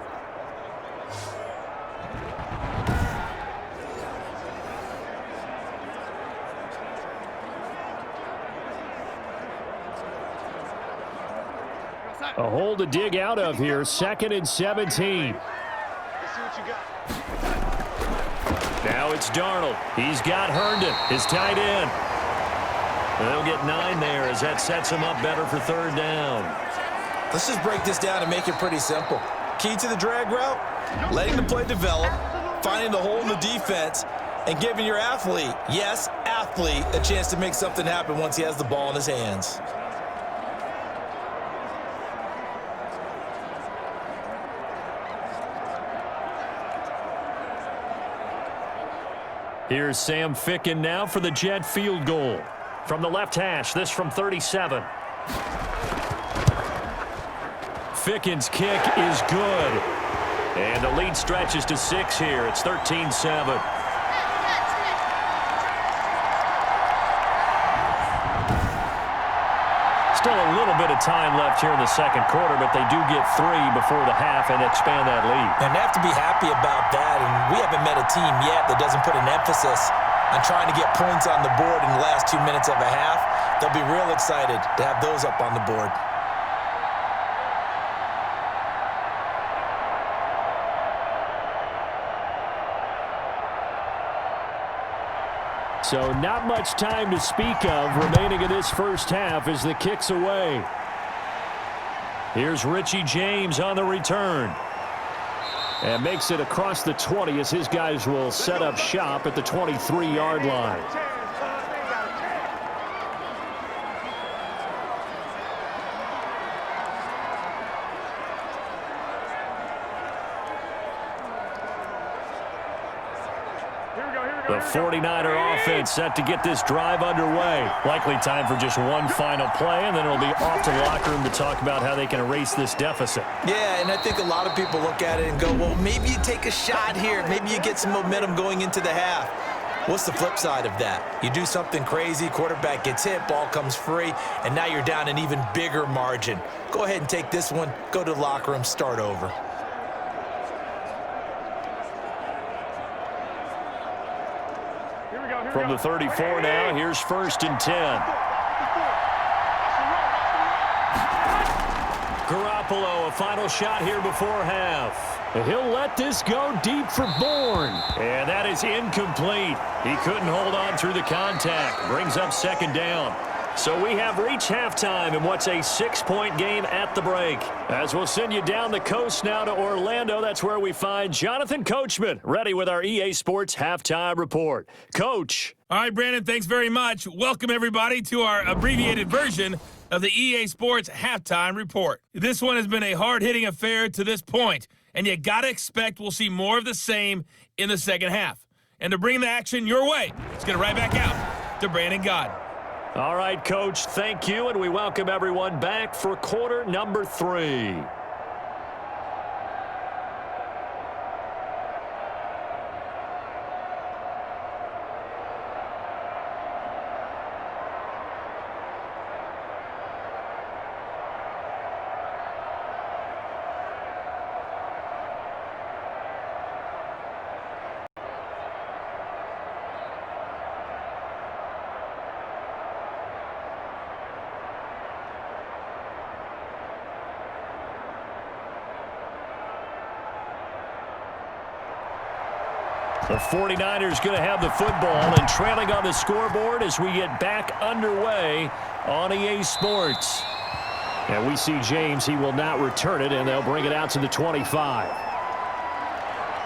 A hole to dig out of here. 2nd and 17. Now it's Darnold. He's got Herndon, his tight end. They'll get 9 there as that sets him up better for 3rd down. Let's just break this down and make it pretty simple. Key to the drag route, letting the play develop, finding the hole in the defense, and giving your athlete, yes, athlete, a chance to make something happen once he has the ball in his hands. Here's Sam Ficken now for the Jet field goal. From the left hash, this from 37. Ficken's kick is good. And the lead stretches to 6 here. It's 13-7. Still a little bit of time left here in the second quarter, but they do get 3 before the half and expand that lead. And they have to be happy about that, and we haven't met a team yet that doesn't put an emphasis on trying to get points on the board in the last 2 minutes of a half. They'll be real excited to have those up on the board. So not much time to speak of remaining in this first half as the kick's away. Here's Richie James on the return. And makes it across the 20 as his guys will set up shop at the 23-yard line. The 49er offense set to get this drive underway. Likely time for just one final play, and then it'll be off to the locker room to talk about how they can erase this deficit. Yeah, and I think a lot of people look at it and go, well, maybe you take a shot here. Maybe you get some momentum going into the half. What's the flip side of that? You do something crazy, quarterback gets hit, ball comes free, and now you're down an even bigger margin. Go ahead and take this one, go to the locker room, start over. From the 34 now, here's 1st and 10. Garoppolo, a final shot here before half. He'll let this go deep for Bourne. And that is incomplete. He couldn't hold on through the contact. Brings up 2nd down. So we have reached halftime in what's a 6-point game at the break. As we'll send you down the coast now to Orlando, that's where we find Jonathan Coachman, ready with our EA Sports Halftime Report. Coach. All right, Brandon, thanks very much. Welcome, everybody, to our abbreviated version of the EA Sports Halftime Report. This one has been a hard-hitting affair to this point, and you got to expect we'll see more of the same in the second half. And to bring the action your way, let's get it right back out to Brandon Gaudin. All right, Coach, thank you, and we welcome everyone back for quarter number 3. The 49ers going to have the football and trailing on the scoreboard as we get back underway on EA Sports. And we see James. He will not return it, and they'll bring it out to the 25.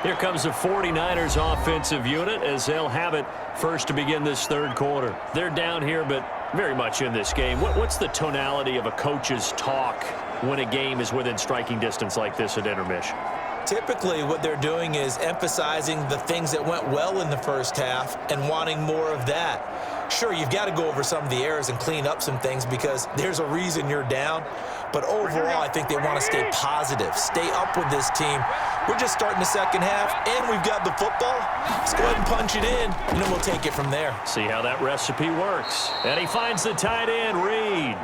Here comes the 49ers offensive unit as they'll have it first to begin this third quarter. They're down here, but very much in this game. What's the tonality of a coach's talk when a game is within striking distance like this at intermission? Typically, what they're doing is emphasizing the things that went well in the first half and wanting more of that. Sure, you've got to go over some of the errors and clean up some things because there's a reason you're down. But overall, I think they want to stay positive, stay up with this team. We're just starting the second half, and we've got the football. Let's go ahead and punch it in, and then we'll take it from there. See how that recipe works. And he finds the tight end, Reed.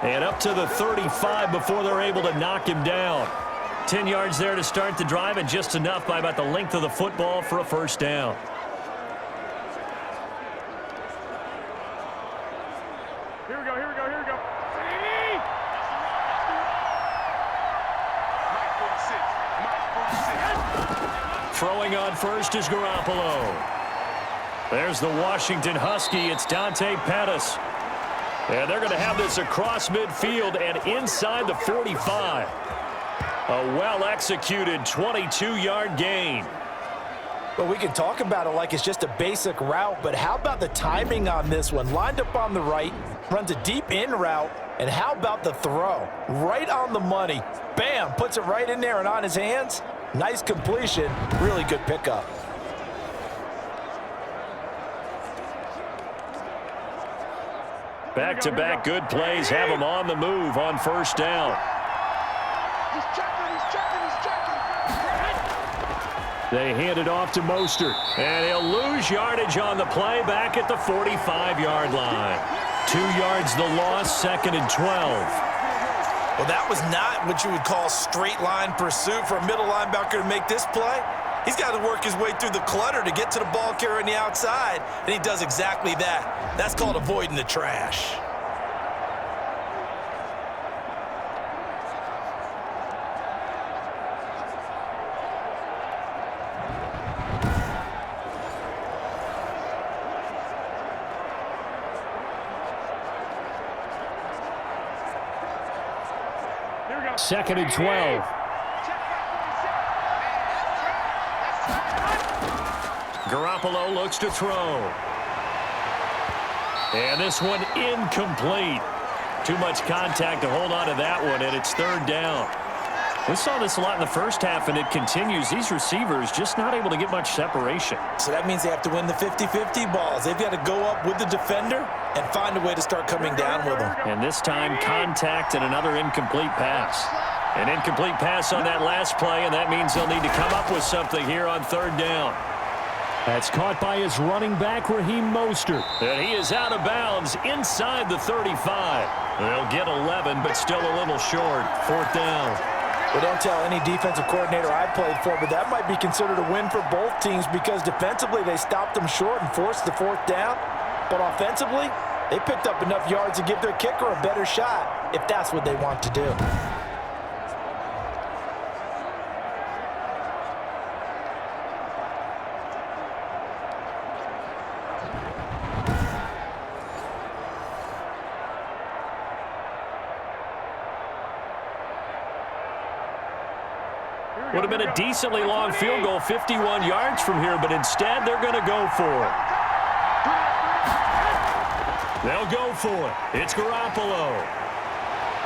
And up to the 35 before they're able to knock him down. 10 yards there to start the drive, and just enough by about the length of the football for a first down. Here we go, here we go, here we go. Throwing on first is Garoppolo. There's the Washington Husky. It's Dante Pettis. And they're going to have this across midfield and inside the 45. A well-executed 22-yard gain. Well, we can talk about it like it's just a basic route, but how about the timing on this one? Lined up on the right, runs a deep in route, and how about the throw? Right on the money. Bam, puts it right in there and on his hands. Nice completion, really good pickup. Back-to-back good plays have them on the move on first down. He's checking, he's checking, he's checking. They hand it off to Mostert, and he'll lose yardage on the play back at the 45-yard line. 2 yards the loss, 2nd and 12. Well, that was not what you would call straight line pursuit for a middle linebacker to make this play. He's got to work his way through the clutter to get to the ball carrier on the outside, and he does exactly that. That's called avoiding the trash. Second and 12. Garoppolo looks to throw. And this one incomplete. Too much contact to hold on to that one, and it's 3rd down. We saw this a lot in the first half, and it continues. These receivers just not able to get much separation. So that means they have to win the 50-50 balls. They've got to go up with the defender and find a way to start coming down with them. And this time, contact and another incomplete pass. An incomplete pass on that last play, and that means they'll need to come up with something here on 3rd down. That's caught by his running back, Raheem Mostert. And he is out of bounds inside the 35. They'll get 11, but still a little short. 4th down. Well, don't tell any defensive coordinator I played for, but that might be considered a win for both teams because defensively they stopped them short and forced the 4th down. But offensively, they picked up enough yards to give their kicker a better shot if that's what they want to do. Would have been a decently long field goal, 51 yards from here, but instead they're going to go for it. They'll go for it. It's Garoppolo.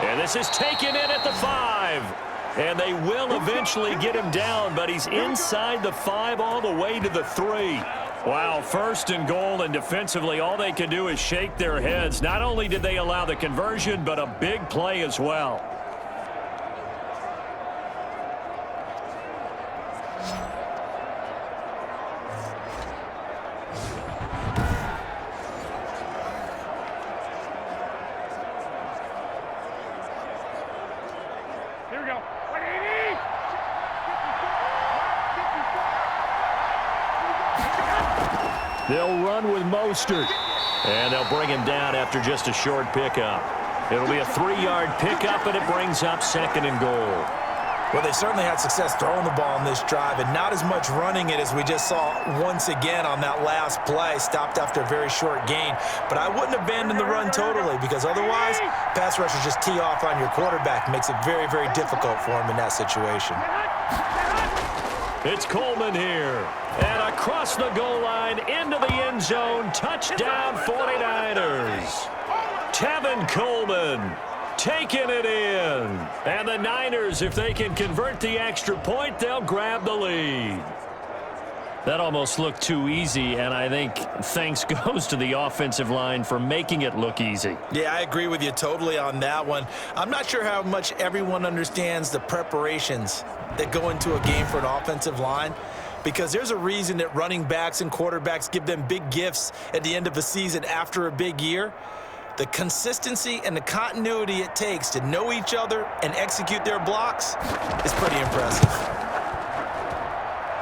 And this is taken in at the 5. And they will eventually get him down, but he's inside the 5 all the way to the 3. Wow, 1st and goal, and defensively all they can do is shake their heads. Not only did they allow the conversion, but a big play as well. They'll run with Mostert. And they'll bring him down after just a short pickup. It'll be a 3-yard pickup, and it brings up 2nd and goal. Well, they certainly had success throwing the ball in this drive, and not as much running it as we just saw once again on that last play. Stopped after a very short gain. But I wouldn't abandon the run totally, because otherwise, pass rushers just tee off on your quarterback. Makes it very, very difficult for him in that situation. It's Coleman here. And across the goal line, into the end zone, touchdown 49ers. Tevin Coleman taking it in. And the Niners, if they can convert the extra point, they'll grab the lead. That almost looked too easy, and I think thanks goes to the offensive line for making it look easy. Yeah, I agree with you totally on that one. I'm not sure how much everyone understands the preparations that go into a game for an offensive line, because there's a reason that running backs and quarterbacks give them big gifts at the end of a season after a big year. The consistency and the continuity it takes to know each other and execute their blocks is pretty impressive.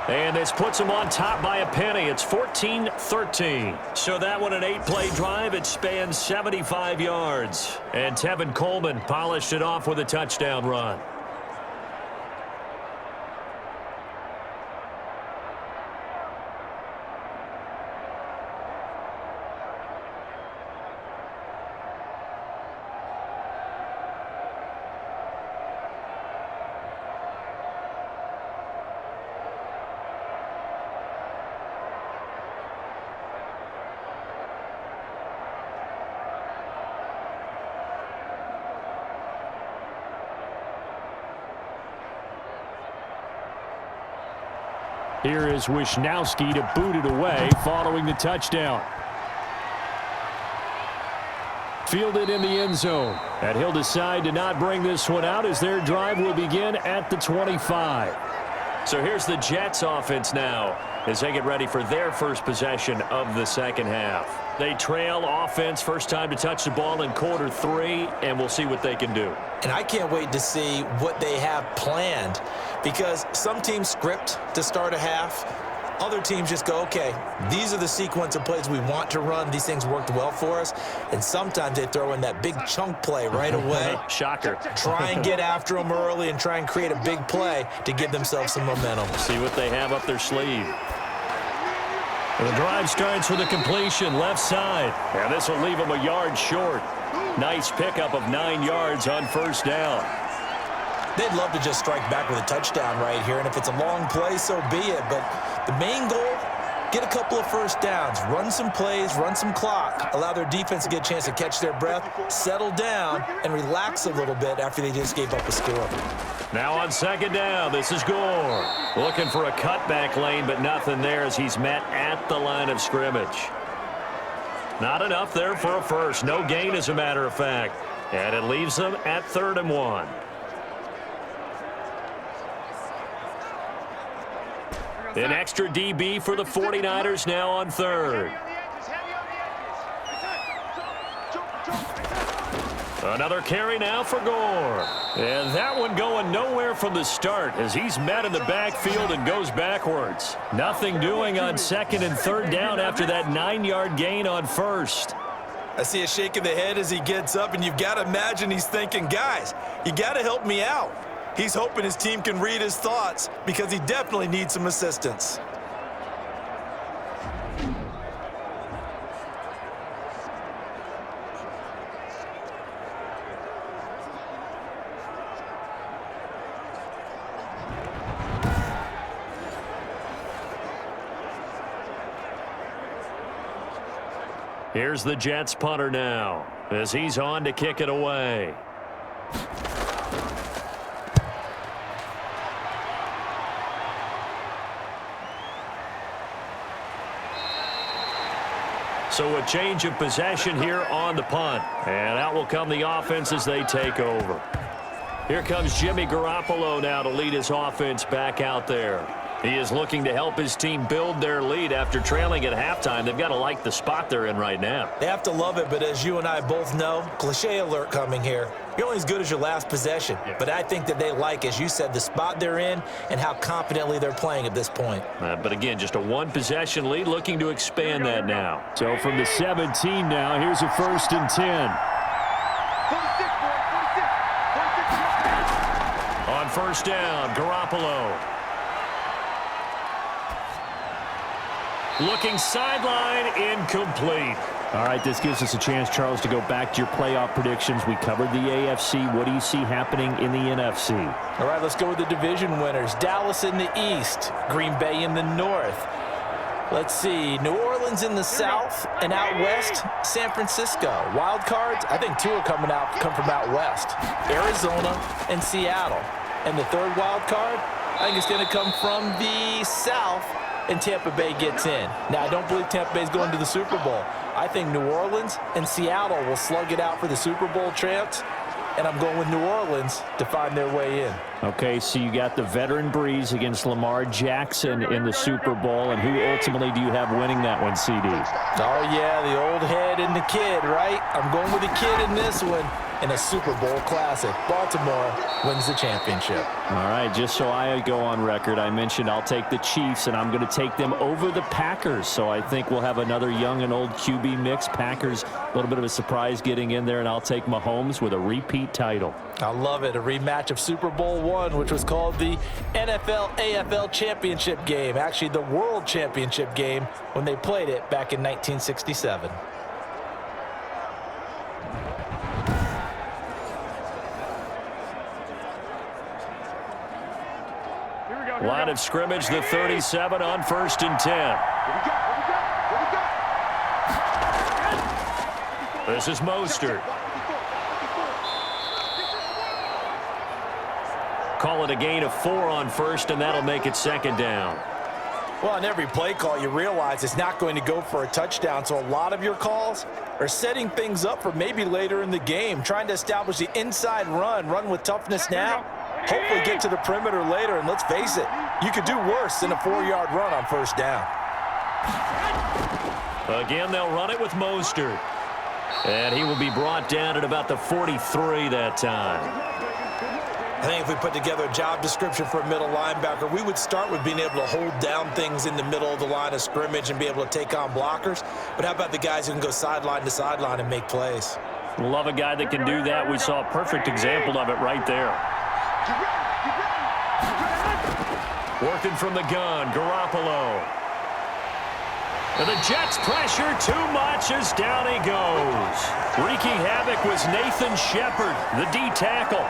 And this puts them on top by a penny. It's 14-13. So that one, an 8-play drive. It spans 75 yards. And Tevin Coleman polished it off with a touchdown run. Here is Wisnowski to boot it away following the touchdown. Fielded in the end zone. And he'll decide to not bring this one out as their drive will begin at the 25. So here's the Jets offense now as they get ready for their first possession of the second half. They trail offense, first time to touch the ball in quarter 3, and we'll see what they can do. And I can't wait to see what they have planned, because some teams script to start a half. Other teams just go, okay, these are the sequence of plays we want to run. These things worked well for us. And sometimes they throw in that big chunk play right away. Shocker. Try and get after them early and try and create a big play to give themselves some momentum. See what they have up their sleeve. The drive starts with a completion left side. And this will leave them a yard short. Nice pickup of 9 yards on first down. They'd love to just strike back with a touchdown right here, and if it's a long play, so be it. But the main goal, get a couple of first downs, run some plays, run some clock, allow their defense to get a chance to catch their breath, settle down, and relax a little bit after they just gave up a score. Now on second down, this is Gore. Looking for a cutback lane, but nothing there as he's met at the line of scrimmage. Not enough there for a first. No gain, as a matter of fact. And it leaves them at 3rd and 1. An extra DB for the 49ers now on 3rd. Another carry now for Gore. And that one going nowhere from the start as he's met in the backfield and goes backwards. Nothing doing on 2nd and 3rd down after that 9-yard gain on 1st. I see a shake of the head as he gets up, and you've got to imagine he's thinking, guys, you got to help me out. He's hoping his team can read his thoughts because he definitely needs some assistance. Here's the Jets punter now as he's on to kick it away. So a change of possession here on the punt. And out will come the offense as they take over. Here comes Jimmy Garoppolo now to lead his offense back out there. He is looking to help his team build their lead after trailing at halftime. They've got to like the spot they're in right now. They have to love it, but as you and I both know, cliche alert coming here. You're only as good as your last possession. But I think that they like, as you said, the spot they're in and how confidently they're playing at this point. But again, just a 1-possession lead, looking to expand that now. So from the 17 now, here's a 1st and 10. 46, 46. On first down, Garoppolo. Looking sideline, incomplete. All right, this gives us a chance, Charles, to go back to your playoff predictions. We covered the AFC. What do you see happening in the NFC? All right, let's go with the division winners. Dallas in the East, Green Bay in the North. Let's see, New Orleans in the South, and out West, San Francisco. Wild cards, I think 2 come from out West. Arizona and Seattle. And the third wild card, I think it's going to come from the South, and Tampa Bay gets in. Now, I don't believe Tampa Bay is going to the Super Bowl. I think New Orleans and Seattle will slug it out for the Super Bowl chance, and I'm going with New Orleans to find their way in. Okay, so you got the veteran Breeze against Lamar Jackson in the Super Bowl, and who ultimately do you have winning that one, CD? Oh, yeah, the old head and the kid, right? I'm going with the kid in this one. In a Super Bowl classic, Baltimore wins the championship. All right, just so I go on record, I mentioned I'll take the Chiefs, and I'm going to take them over the Packers. So I think we'll have another young and old QB mix. Packers, a little bit of a surprise getting in there, and I'll take Mahomes with a repeat title. I love it. A rematch of Super Bowl I, which was called the NFL-AFL Championship game. Actually, the World Championship game when they played it back in 1967. Line of scrimmage, the 37 on 1st and 10. This is Mostert. Call it a gain of 4 on 1st, and that'll make it 2nd down. Well, on every play call, you realize it's not going to go for a touchdown, so a lot of your calls are setting things up for maybe later in the game, trying to establish the inside run with toughness now. Hopefully get to the perimeter later, and let's face it, you could do worse than a 4-yard run on 1st down. Again, they'll run it with Mostert. And he will be brought down at about the 43 that time. I think if we put together a job description for a middle linebacker, we would start with being able to hold down things in the middle of the line of scrimmage and be able to take on blockers. But how about the guys who can go sideline to sideline and make plays? Love a guy that can do that. We saw a perfect example of it right there. Working from the gun, Garoppolo. And the Jets pressure too much as down he goes. Wreaking havoc was Nathan Shepard, the D tackle.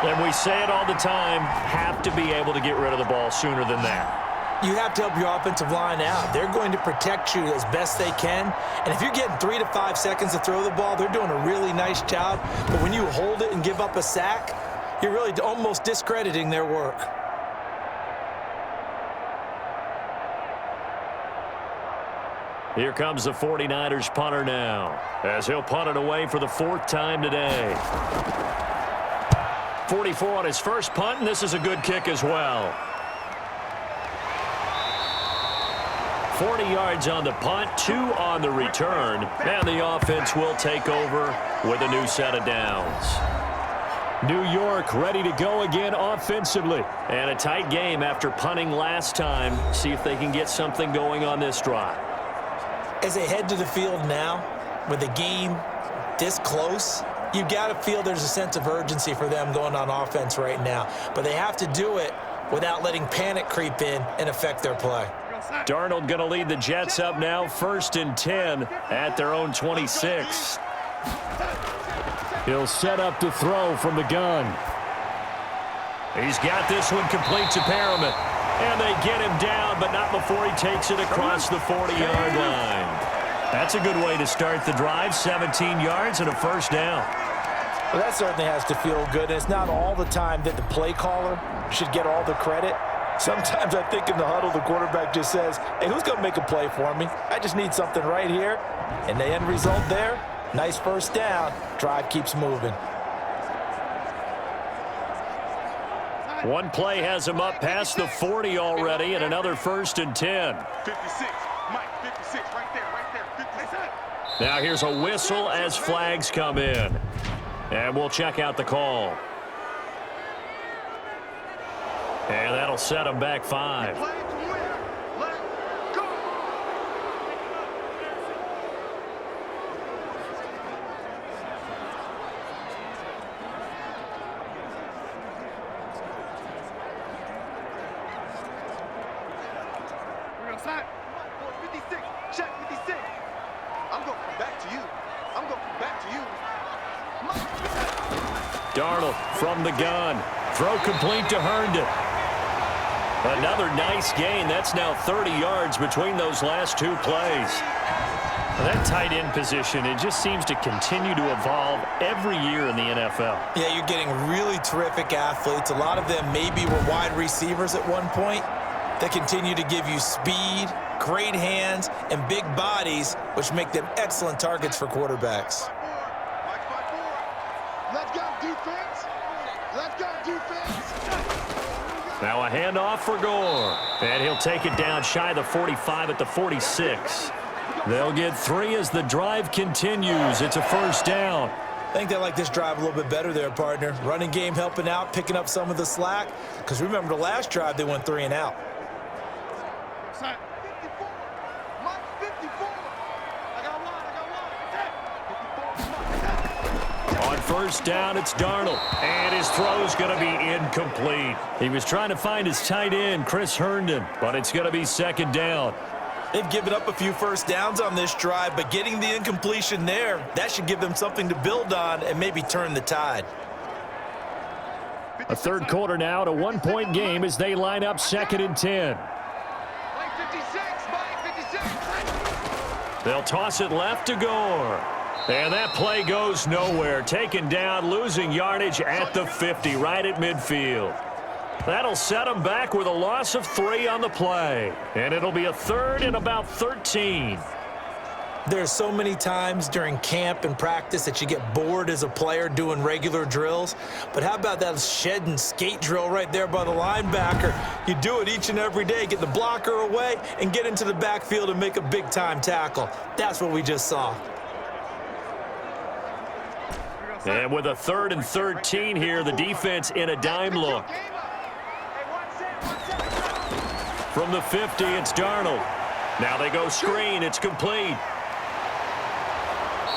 And we say it all the time, have to be able to get rid of the ball sooner than that. You have to help your offensive line out. They're going to protect you as best they can. And if you're getting 3 to 5 seconds to throw the ball, they're doing a really nice job. But when you hold it and give up a sack, you're really almost discrediting their work. Here comes the 49ers punter now, as he'll punt it away for the 4th time today. 44 on his first punt, and this is a good kick as well. 40 yards on the punt, 2 on the return, and the offense will take over with a new set of downs. New York ready to go again offensively. And a tight game after punting last time. See if they can get something going on this drive. As they head to the field now, with the game this close, you've got to feel there's a sense of urgency for them going on offense right now. But they have to do it without letting panic creep in and affect their play. Darnold going to lead the Jets up now, 1st and 10 at their own 26. He'll set up to throw from the gun. He's got this one complete to Perriman. And they get him down, but not before he takes it across the 40-yard line. That's a good way to start the drive, 17 yards and a 1st down. Well, that certainly has to feel good. And it's not all the time that the play caller should get all the credit. Sometimes I think in the huddle, the quarterback just says, hey, who's going to make a play for me? I just need something right here. And the end result there, nice 1st down. Drive keeps moving. One play has him up past the 40 already, and another 1st and 10. 56, Mike, 56, right there, 56. Now here's a whistle as flags come in. And we'll check out the call. And that'll set him back 5. Play to win. Let's go. We're outside. 56, check 56. I'm going to come back to you. I'm going to come back to you. Darnold from the gun. Throw complete to Herndon. Another nice gain. That's now 30 yards between those last 2 plays. That tight end position, it just seems to continue to evolve every year in the NFL. Yeah, you're getting really terrific athletes. A lot of them maybe were wide receivers at one point. They continue to give you speed, great hands, and big bodies, which make them excellent targets for quarterbacks. Let's go, defense. Let's go, defense. Now a handoff for Gore. And he'll take it down shy of the 45 at the 46. They'll get 3 as the drive continues. It's a 1st down. I think they like this drive a little bit better there, partner. Running game helping out, picking up some of the slack. Because remember the last drive, they went 3 and out. 54. Mike, 54. I got one. On 1st down, it's Darnold. And his throw's going to be incomplete. He was trying to find his tight end, Chris Herndon, but it's going to be 2nd down. They've given up a few 1st downs on this drive, but getting the incompletion there, that should give them something to build on and maybe turn the tide. A 3rd quarter now, a 1-point game as they line up 2nd and 10. Mike, 56. Mike, 56. They'll toss it left to Gore. And that play goes nowhere. Taken down, losing yardage at the 50, right at midfield. That'll set them back with a loss of 3 on the play. And it'll be a 3rd and about 13. There's so many times during camp and practice that you get bored as a player doing regular drills. But how about that shed and skate drill right there by the linebacker? You do it each and every day. Get the blocker away and get into the backfield and make a big-time tackle. That's what we just saw. And with a 3rd and 13 here, the defense in a dime look. From the 50, it's Darnold. Now they go screen. It's complete.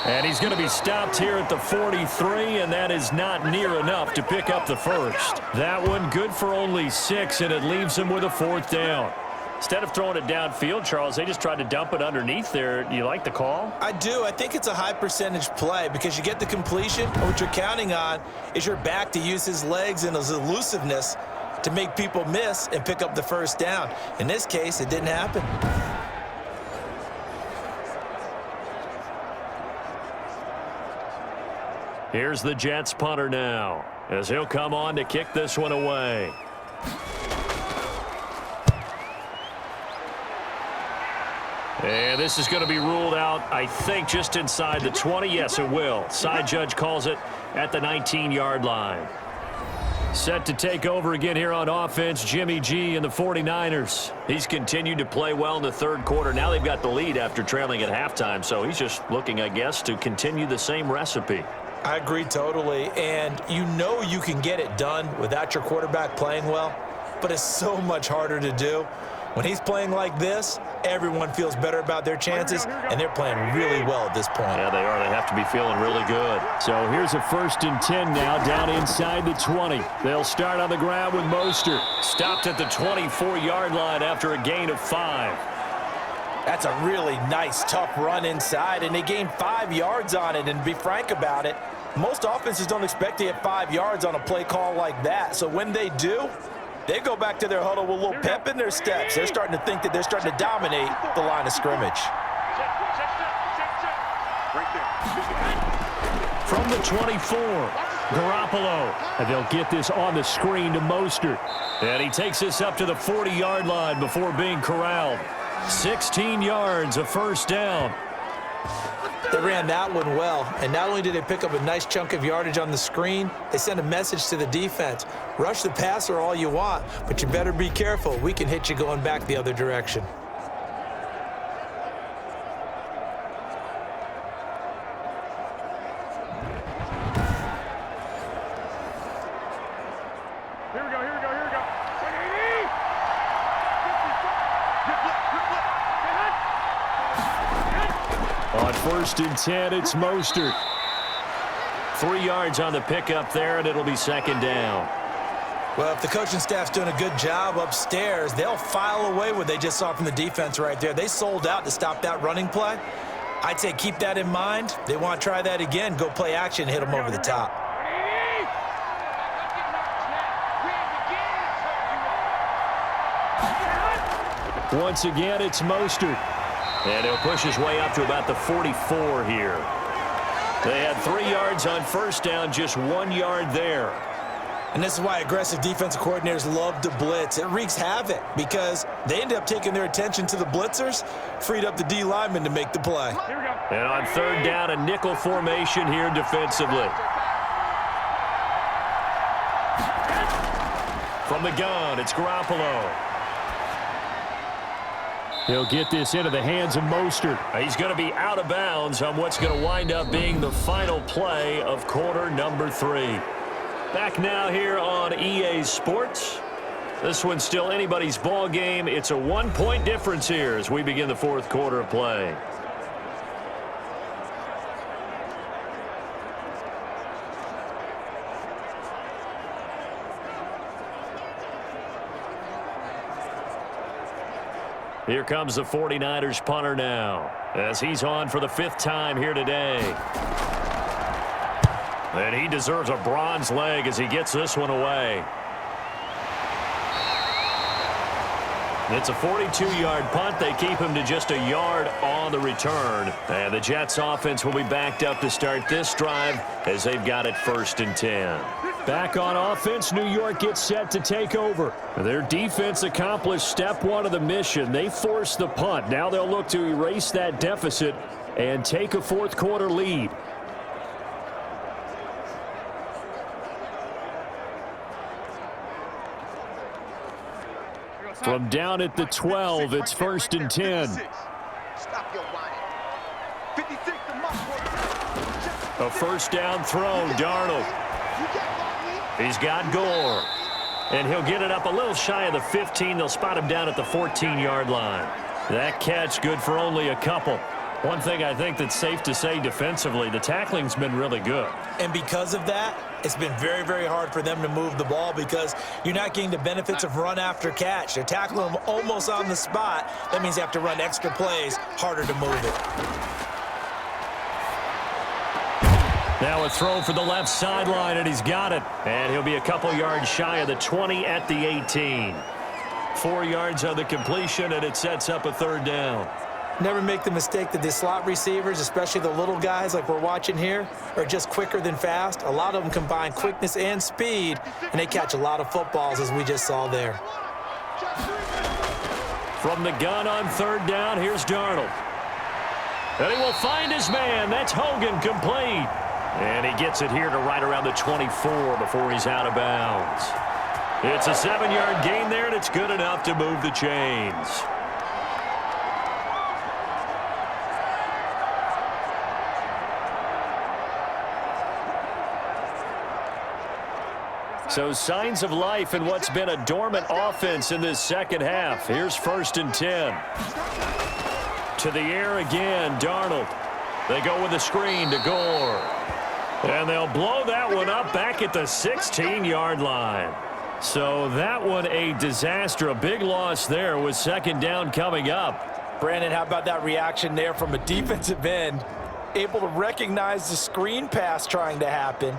And he's going to be stopped here at the 43, and that is not near enough to pick up the first. That one good for only 6, and it leaves him with a 4th down. Instead of throwing it downfield, Charles, they just tried to dump it underneath there. You like the call? I do. I think it's a high-percentage play because you get the completion, and what you're counting on is your back to use his legs and his elusiveness to make people miss and pick up the first down. In this case, it didn't happen. Here's the Jets punter now, as he'll come on to kick this one away. And this is going to be ruled out, I think, just inside the 20. Yes, it will. Side judge calls it at the 19-yard line. Set to take over again here on offense, Jimmy G and the 49ers. He's continued to play well in the 3rd quarter. Now they've got the lead after trailing at halftime, so he's just looking, I guess, to continue the same recipe. I agree totally, and you know you can get it done without your quarterback playing well, but it's so much harder to do. When he's playing like this, everyone feels better about their chances, and they're playing really well at this point. Yeah, they are. They have to be feeling really good. So here's a 1st and 10 now down inside the 20. They'll start on the ground with Mostert. Stopped at the 24-yard line after a gain of 5. That's a really nice, tough run inside, and they gained 5 yards on it. And to be frank about it, most offenses don't expect to get 5 yards on a play call like that. So when they do, they go back to their huddle with a little pep in their steps. They're starting to think that they're starting to dominate the line of scrimmage. From the 24, Garoppolo. And they'll get this on the screen to Mostert. And he takes this up to the 40-yard line before being corralled. 16 yards, a 1st down. They ran that one well, and not only did they pick up a nice chunk of yardage on the screen, they sent a message to the defense. Rush the passer all you want, but you better be careful. We can hit you going back the other direction. Here we go, here we go, here we go. On 1st and 10, it's Mostert. 3 yards on the pickup there, and it'll be 2nd down. Well, if the coaching staff's doing a good job upstairs, they'll file away what they just saw from the defense right there. They sold out to stop that running play. I'd say keep that in mind. They want to try that again, go play action, hit them over the top. Once again, it's Mostert. And he'll push his way up to about the 44 here. They had 3 yards on 1st down, just 1 yard there. And this is why aggressive defensive coordinators love to blitz. It wreaks havoc because they end up taking their attention to the blitzers, freed up the D lineman to make the play. And on 3rd down, a nickel formation here defensively. From the gun, it's Garoppolo. He'll get this into the hands of Mostert. He's going to be out of bounds on what's going to wind up being the final play of quarter number 3. Back now here on EA Sports. This one's still anybody's ball game. It's a 1-point difference here as we begin the 4th quarter of play. Here comes the 49ers punter now as he's on for the 5th time here today. And he deserves a bronze leg as he gets this one away. It's a 42-yard punt. They keep him to just a yard on the return. And the Jets offense will be backed up to start this drive as they've got it 1st and 10. Back on offense, New York gets set to take over. Their defense accomplished step 1 of the mission. They forced the punt. Now they'll look to erase that deficit and take a fourth quarter lead. From down at the 12, it's 1st and 10. Stop your whining. 56 to mark. A first down throw, Darnold. He's got Gore. And he'll get it up a little shy of the 15. They'll spot him down at the 14-yard line. That catch good for only a couple. One thing I think that's safe to say defensively, the tackling's been really good. And because of that, it's been very, very hard for them to move the ball because you're not getting the benefits of run after catch. They're tackling them almost on the spot. That means they have to run extra plays, harder to move it. Now a throw for the left sideline, and he's got it. And he'll be a couple yards shy of the 20 at the 18. 4 yards on the completion, and it sets up a third down. Never make the mistake that the slot receivers, especially the little guys like we're watching here, are just quicker than fast. A lot of them combine quickness and speed, and they catch a lot of footballs, as we just saw there. From the gun on third down, here's Darnold. And he will find his man. That's Hogan, complete. And he gets it here to right around the 24 before he's out of bounds. It's a 7-yard gain there, and it's good enough to move the chains. So signs of life in what's been a dormant offense in this second half. Here's 1st and 10. To the air again, Darnold. They go with a screen to Gore. And they'll blow that one up back at the 16-yard line. So that one a disaster. A big loss there with second down coming up. Brandon, how about that reaction there from a defensive end? Able to recognize the screen pass trying to happen.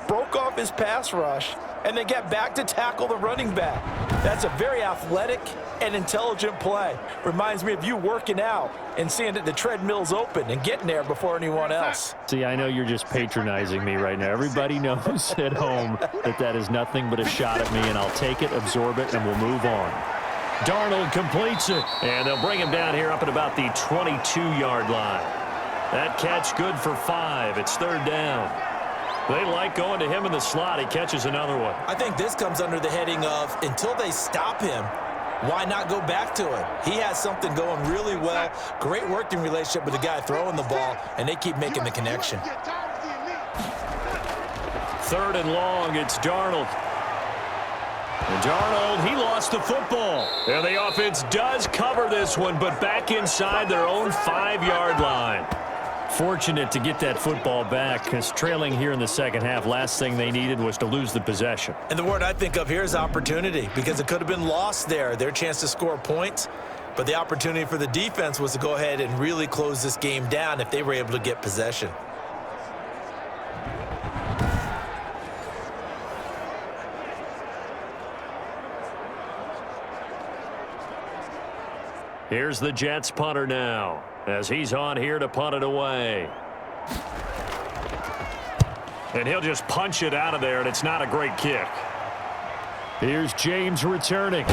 Broke off his pass rush, and then get back to tackle the running back. That's a very athletic and intelligent play. Reminds me of you working out and seeing that the treadmill's open and getting there before anyone else. See, I know you're just patronizing me right now. Everybody knows at home that that is nothing but a shot at me, and I'll take it, absorb it, and we'll move on. Darnold completes it, and they'll bring him down here up at about the 22-yard line. That catch good for 5. It's third down. They like going to him in the slot. He catches another one. I think this comes under the heading of until they stop him, why not go back to him? He has something going really well. Great working relationship with the guy throwing the ball, and they keep making the connection. Third and long, it's Darnold. And Darnold, he lost the football. And the offense does cover this one, but back inside their own 5-yard line. Fortunate to get that football back because trailing here in the second half, last thing they needed was to lose the possession. And the word I think of here is opportunity because it could have been lost there, their chance to score points. But the opportunity for the defense was to go ahead and really close this game down if they were able to get possession. Here's the Jets punter now as he's on here to punt it away. And he'll just punch it out of there, and it's not a great kick. Here's James returning.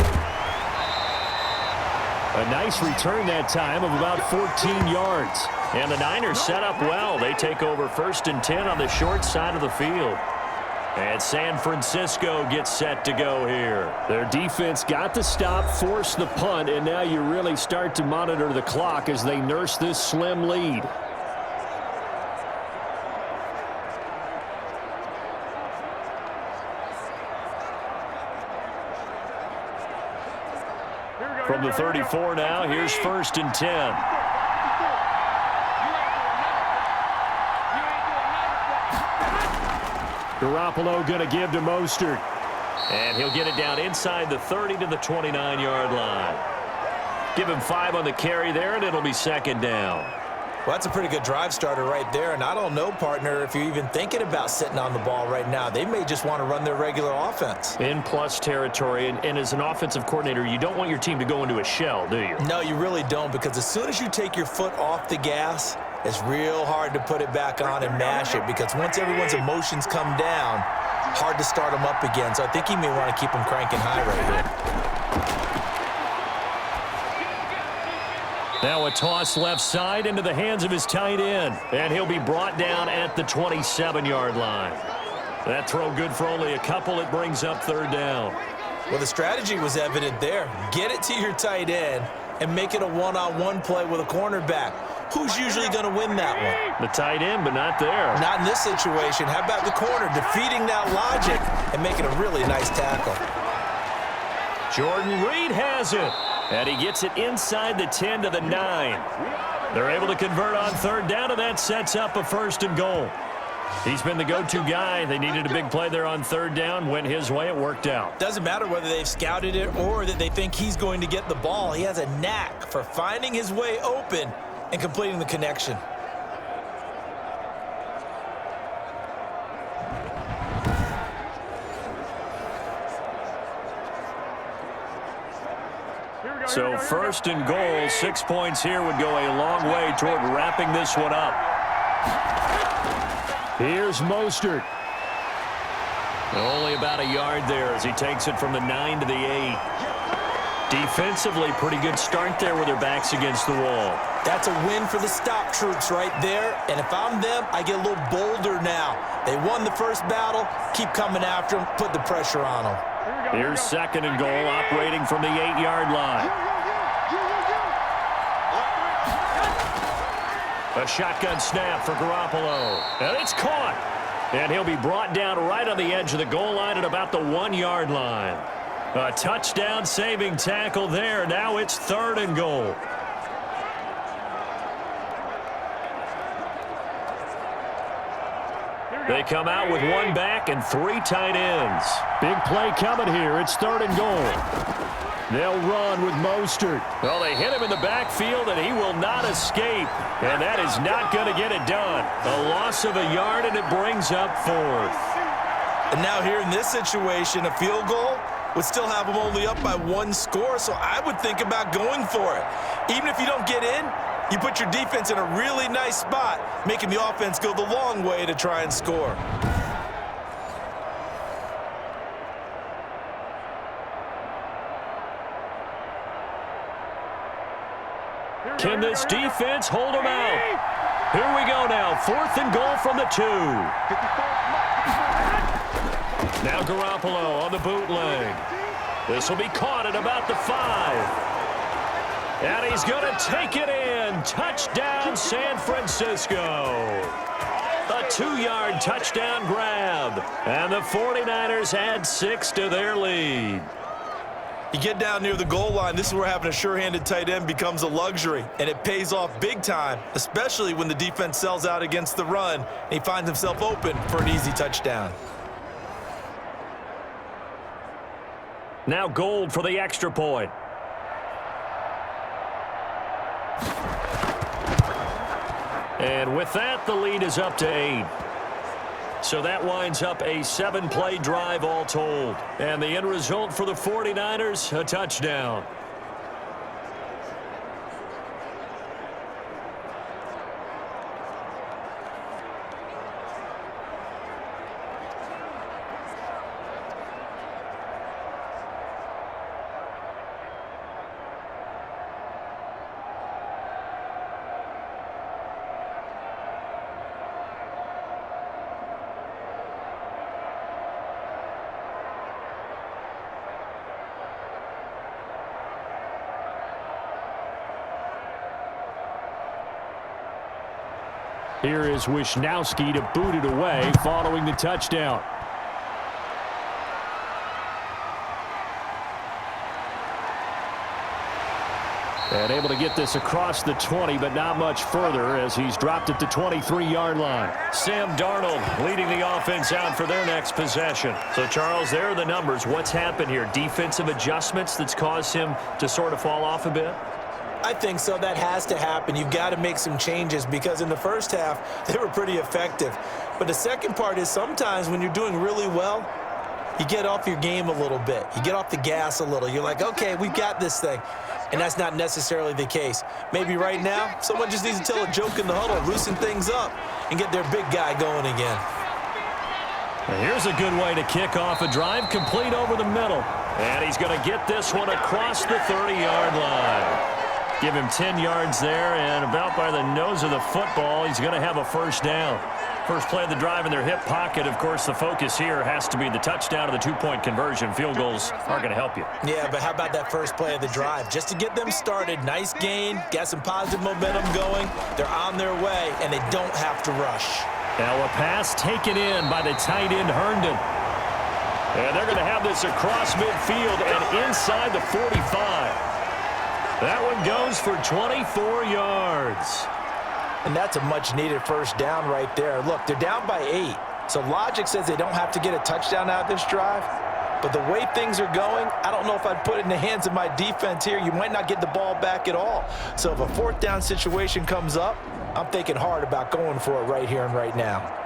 A nice return that time of about 14 yards. And the Niners set up well. They take over 1st and 10 on the short side of the field. And San Francisco gets set to go here. Their defense got the stop, forced the punt, and now you really start to monitor the clock as they nurse this slim lead. From the 34 now, here's 1st and 10. Garoppolo going to give to Mostert. And he'll get it down inside the 30 to the 29-yard line. Give him 5 on the carry there, and it'll be second down. Well, that's a pretty good drive starter right there. And I don't know, partner, if you're even thinking about sitting on the ball right now. They may just want to run their regular offense. In plus territory, and as an offensive coordinator, you don't want your team to go into a shell, do you? No, you really don't, because as soon as you take your foot off the gas, it's real hard to put it back on and mash it, because once everyone's emotions come down, hard to start them up again. So I think he may want to keep them cranking high right here. Now a toss left side into the hands of his tight end. And he'll be brought down at the 27-yard line. That throw good for only a couple. It brings up third down. Well, the strategy was evident there. Get it to your tight end and make it a one-on-one play with a cornerback. Who's usually going to win that one? The tight end, but not there. Not in this situation. How about the corner defeating that logic and making a really nice tackle? Jordan Reed has it. And he gets it inside the 10 to the 9. They're able to convert on third down, and that sets up a 1st and goal. He's been the go-to guy. They needed a big play there on third down. Went his way. It worked out. Doesn't matter whether they've scouted it or that they think he's going to get the ball. He has a knack for finding his way open and completing the connection. So 1st and goal, 6 points here would go a long way toward wrapping this one up. Here's Mostert. Only about a yard there as he takes it from the 9 to the 8. Defensively, pretty good start there with their backs against the wall. That's a win for the stop troops right there. And if I'm them, I get a little bolder now. They won the first battle. Keep coming after them. Put the pressure on them. Here's 2nd and goal, operating from the 8-yard line. A shotgun snap for Garoppolo. And it's caught. And he'll be brought down right on the edge of the goal line at about the 1-yard line. A touchdown-saving tackle there. Now it's 3rd and goal. They come out with 1 back and 3 tight ends. Big play coming here. It's 3rd and goal. They'll run with Mostert. Well, they hit him in the backfield, and he will not escape. And that is not going to get it done. A loss of a yard, and it brings up 4th. And now here in this situation, a field goal would still have them only up by 1 score, so I would think about going for it. Even if you don't get in, you put your defense in a really nice spot, making the offense go the long way to try and score. Can this defense hold them out? Here we go now. 4th and goal from the 2. Now Garoppolo on the bootleg. This will be caught at about the 5. And he's going to take it in. Touchdown, San Francisco. A 2-yard touchdown grab. And the 49ers add 6 to their lead. You get down near the goal line, this is where having a sure-handed tight end becomes a luxury, and it pays off big time, especially when the defense sells out against the run, and he finds himself open for an easy touchdown. Now Gold for the extra point. And with that, the lead is up to 8. So that winds up a 7-play drive all told. And the end result for the 49ers, a touchdown. Here is Wisnowski to boot it away following the touchdown. And able to get this across the 20, but not much further as he's dropped it to 23-yard line. Sam Darnold leading the offense out for their next possession. So, Charles, there are the numbers. What's happened here? Defensive adjustments that's caused him to sort of fall off a bit? I think so. That has to happen. You've got to make some changes because in the first half, they were pretty effective. But the second part is sometimes when you're doing really well, you get off your game a little bit. You get off the gas a little. You're like, okay, we've got this thing. And that's not necessarily the case. Maybe right now, someone just needs to tell a joke in the huddle, loosen things up, and get their big guy going again. Here's a good way to kick off a drive, complete over the middle. And he's going to get this one across the 30-yard line. Give him 10 yards there, and about by the nose of the football, he's going to have a first down. First play of the drive in their hip pocket. Of course, the focus here has to be the touchdown or the two-point conversion. Field goals aren't going to help you. Yeah, but how about that first play of the drive? Just to get them started, nice gain, got some positive momentum going. They're on their way, and they don't have to rush. Now a pass taken in by the tight end, Herndon. And they're going to have this across midfield and inside the 45. That one goes for 24 yards. And that's a much-needed first down right there. Look, they're down by 8. So logic says they don't have to get a touchdown out of this drive. But the way things are going, I don't know if I'd put it in the hands of my defense here. You might not get the ball back at all. So if a fourth down situation comes up, I'm thinking hard about going for it right here and right now.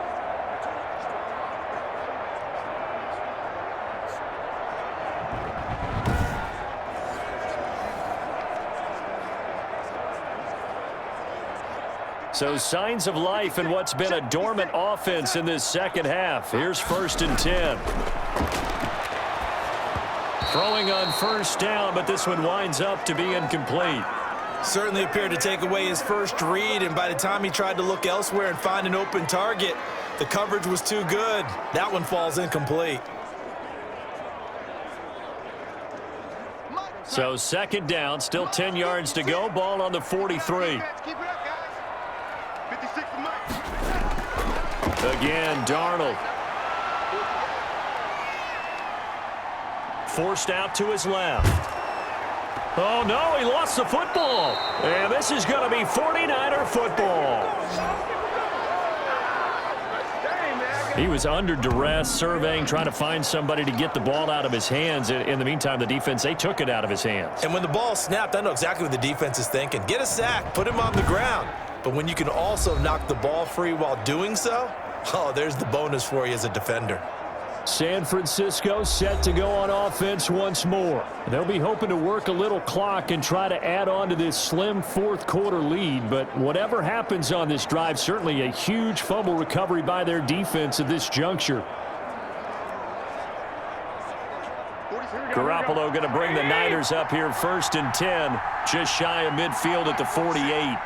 So signs of life in what's been a dormant offense in this second half. Here's 1st and 10. Throwing on first down, but this one winds up to be incomplete. Certainly appeared to take away his first read, and by the time he tried to look elsewhere and find an open target, the coverage was too good. That one falls incomplete. So 2nd down, still 10 yards to go. Ball on the 43. Again, Darnold. Forced out to his left. Oh, no, he lost the football. And this is going to be 49er football. He was under duress, surveying, trying to find somebody to get the ball out of his hands. In the meantime, the defense, they took it out of his hands. And when the ball snapped, I know exactly what the defense is thinking. Get a sack, put him on the ground. But when you can also knock the ball free while doing so, oh, there's the bonus for you as a defender. San Francisco set to go on offense once more. They'll be hoping to work a little clock and try to add on to this slim fourth-quarter lead. But whatever happens on this drive, certainly a huge fumble recovery by their defense at this juncture. Garoppolo going to bring the Niners up here 1st and 10, just shy of midfield at the 48.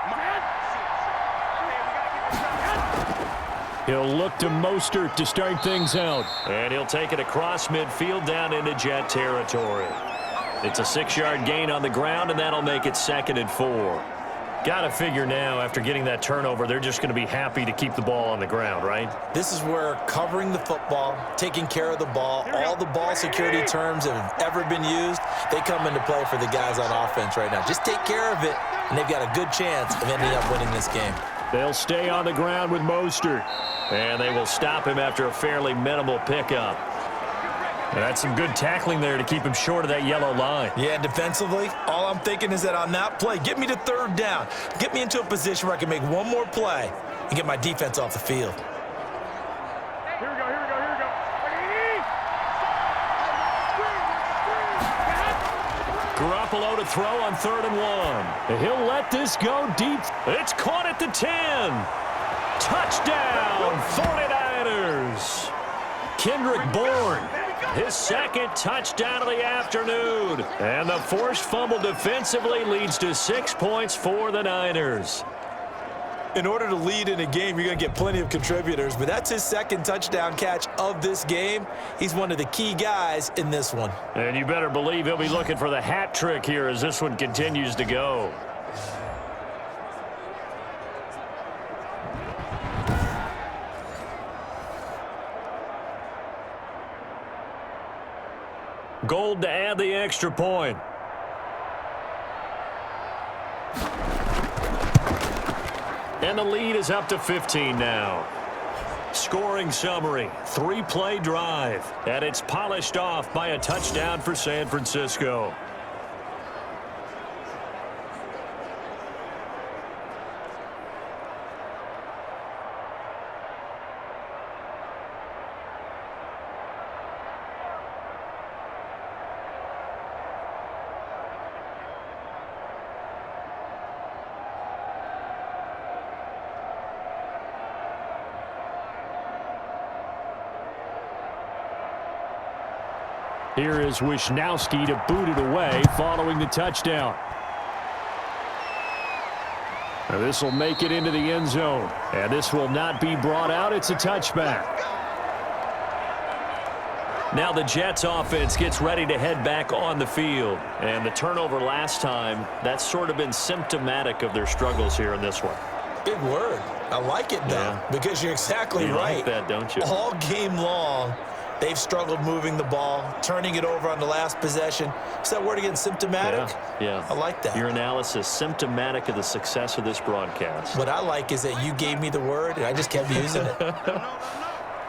He'll look to Mostert to start things out. And he'll take it across midfield down into Jet territory. It's a 6-yard gain on the ground, and that'll make it 2nd and 4. Got to figure now, after getting that turnover, they're just going to be happy to keep the ball on the ground, right? This is where covering the football, taking care of the ball, all the ball security terms that have ever been used, they come into play for the guys on offense right now. Just take care of it, and they've got a good chance of ending up winning this game. They'll stay on the ground with Mostert. And they will stop him after a fairly minimal pickup. And that's some good tackling there to keep him short of that yellow line. Yeah, defensively, all I'm thinking is that on that play, get me to 3rd down. Get me into a position where I can make one more play and get my defense off the field. Here we go. Garoppolo to throw on 3rd and 1. He'll let this go deep. It's caught at the 10. Touchdown, 49ers. Kendrick Bourne, his 2nd touchdown of the afternoon. And the forced fumble defensively leads to 6 points for the Niners. In order to lead in a game, you're going to get plenty of contributors, but that's his 2nd touchdown catch of this game. He's one of the key guys in this one. And you better believe he'll be looking for the hat trick here as this one continues to go. Gold to add the extra point. And the lead is up to 15 now. Scoring summary, 3-play drive. And it's polished off by a touchdown for San Francisco. Here is Wisnowski to boot it away following the touchdown. This will make it into the end zone. And this will not be brought out. It's a touchback. Now the Jets offense gets ready to head back on the field. And the turnover last time, that's sort of been symptomatic of their struggles here in this one. Big word. I like it, though, because you're exactly right. You like that, don't you? All game long, they've struggled moving the ball, turning it over on the last possession. Is that word again, symptomatic? Yeah. I like that. Your analysis, symptomatic of the success of this broadcast. What I like is that you gave me the word, and I just kept using it.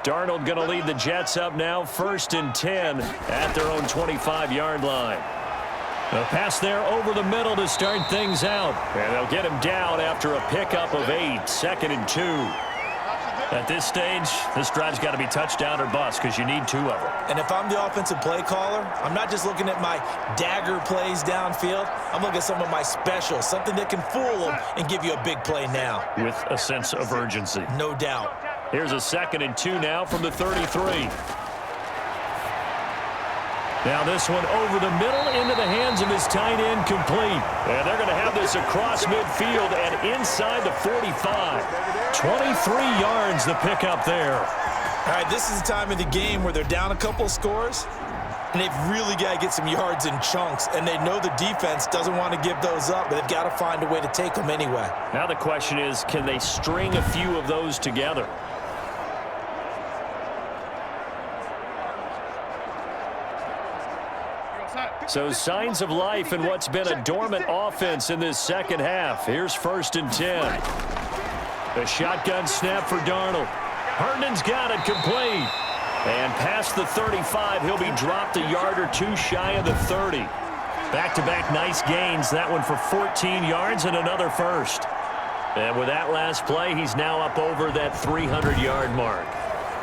Darnold going to lead the Jets up now, 1st and 10 at their own 25-yard line. A pass there over the middle to start things out. And they'll get him down after a pickup of 8, 2nd and 2. At this stage, this drive's got to be touchdown or bust because you need 2 of them. And if I'm the offensive play caller, I'm not just looking at my dagger plays downfield. I'm looking at some of my specials, something that can fool them and give you a big play now. With a sense of urgency. No doubt. Here's a 2nd and 2 now from the 33. Now this one over the middle into the hands of his tight end, complete. And they're going to have this across midfield and inside the 45. 23 yards the pickup there. All right, this is the time of the game where they're down a couple of scores, and they've really got to get some yards in chunks, and they know the defense doesn't want to give those up, but they've got to find a way to take them anyway. Now the question is, can they string a few of those together? So signs of life in what's been a dormant offense in this second half. Here's 1st and 10. A shotgun snap for Darnold. Herndon's got it, complete. And past the 35, he'll be dropped a yard or 2 shy of the 30. Back-to-back nice gains. That one for 14 yards and another first. And with that last play, he's now up over that 300-yard mark.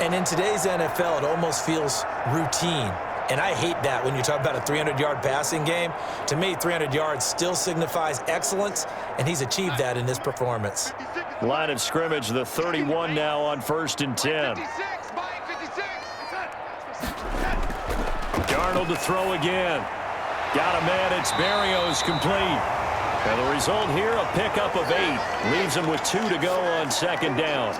And in today's NFL, it almost feels routine. And I hate that when you talk about a 300-yard passing game. To me, 300 yards still signifies excellence, and he's achieved that in this performance. Line of scrimmage, the 31 now on 1st and 10. Darnold to throw again. Got a man, it's Berrios, complete. And the result here, a pickup of 8. Leaves him with 2 to go on 2nd down.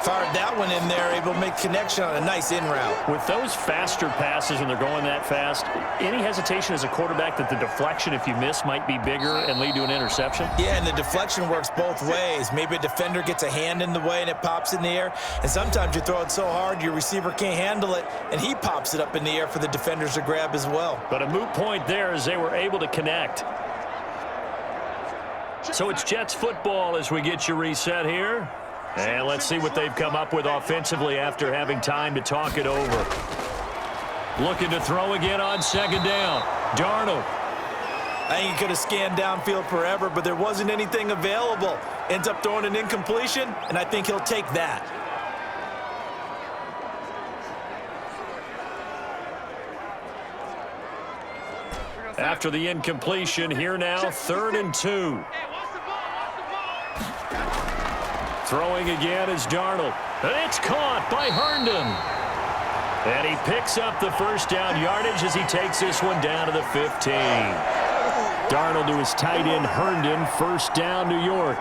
Fired that one in there, able to make connection on a nice in route. With those faster passes when they're going that fast, any hesitation as a quarterback that the deflection, if you miss, might be bigger and lead to an interception? Yeah, and the deflection works both ways. Maybe a defender gets a hand in the way and it pops in the air. And sometimes you throw it so hard your receiver can't handle it, and he pops it up in the air for the defenders to grab as well. But a moot point there as they were able to connect. So it's Jets football as we get you reset here. And let's see what they've come up with offensively after having time to talk it over. Looking to throw again on 2nd down. Darnold. I think he could have scanned downfield forever, but there wasn't anything available. Ends up throwing an incompletion, and I think he'll take that. After the incompletion, here now, 3rd and 2. Throwing again is Darnold. And it's caught by Herndon. And he picks up the 1st down yardage as he takes this one down to the 15. Darnold to his tight end Herndon. 1st down, New York.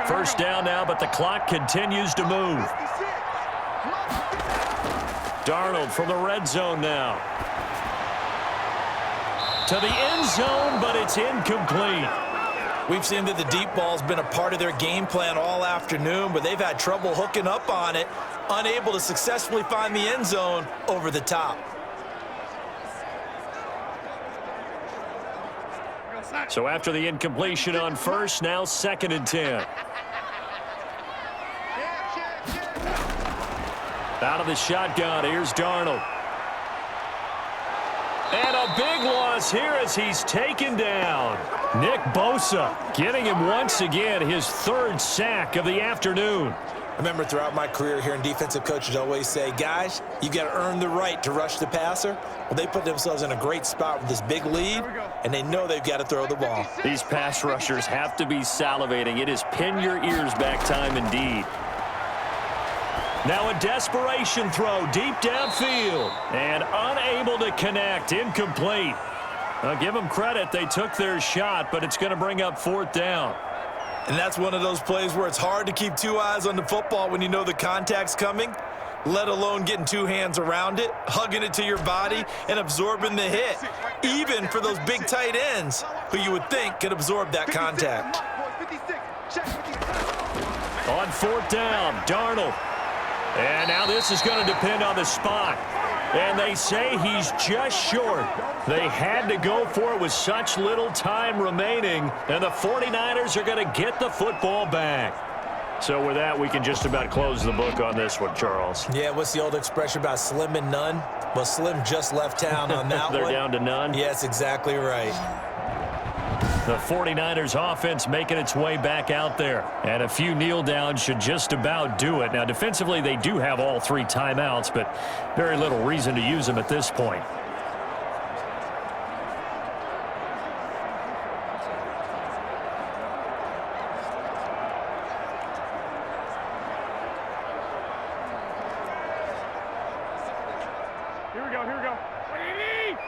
First down now, but the clock continues to move. Darnold from the red zone now. To the end zone, but it's incomplete. We've seen that the deep ball's been a part of their game plan all afternoon, but they've had trouble hooking up on it, unable to successfully find the end zone over the top. So after the incompletion on 1st, now 2nd and 10. Out of the shotgun, here's Darnold. And a big loss here as he's taken down. Nick Bosa getting him once again his 3rd sack of the afternoon. I remember throughout my career hearing defensive coaches always say, guys, you got to earn the right to rush the passer. Well, they put themselves in a great spot with this big lead, and they know they've got to throw the ball. These pass rushers have to be salivating. It is pin your ears back time indeed. Now a desperation throw deep downfield. And unable to connect. Incomplete. Give them credit. They took their shot, but it's going to bring up 4th down. And that's one of those plays where it's hard to keep 2 eyes on the football when you know the contact's coming, let alone getting 2 hands around it, hugging it to your body, and absorbing the hit, even for those big tight ends who you would think could absorb that contact. On 4th down, Darnold. And now this is going to depend on the spot. And they say he's just short. They had to go for it with such little time remaining, and the 49ers are going to get the football back. So with that, we can just about close the book on this one, Charles. Yeah, what's the old expression about slim and none? Well, Slim just left town on that They're one. down to none? Yes, exactly right. The 49ers offense making its way back out there. And a few kneel downs should just about do it. Now, defensively, they do have all 3 timeouts, but very little reason to use them at this point. Here we go, here we go. What do you need?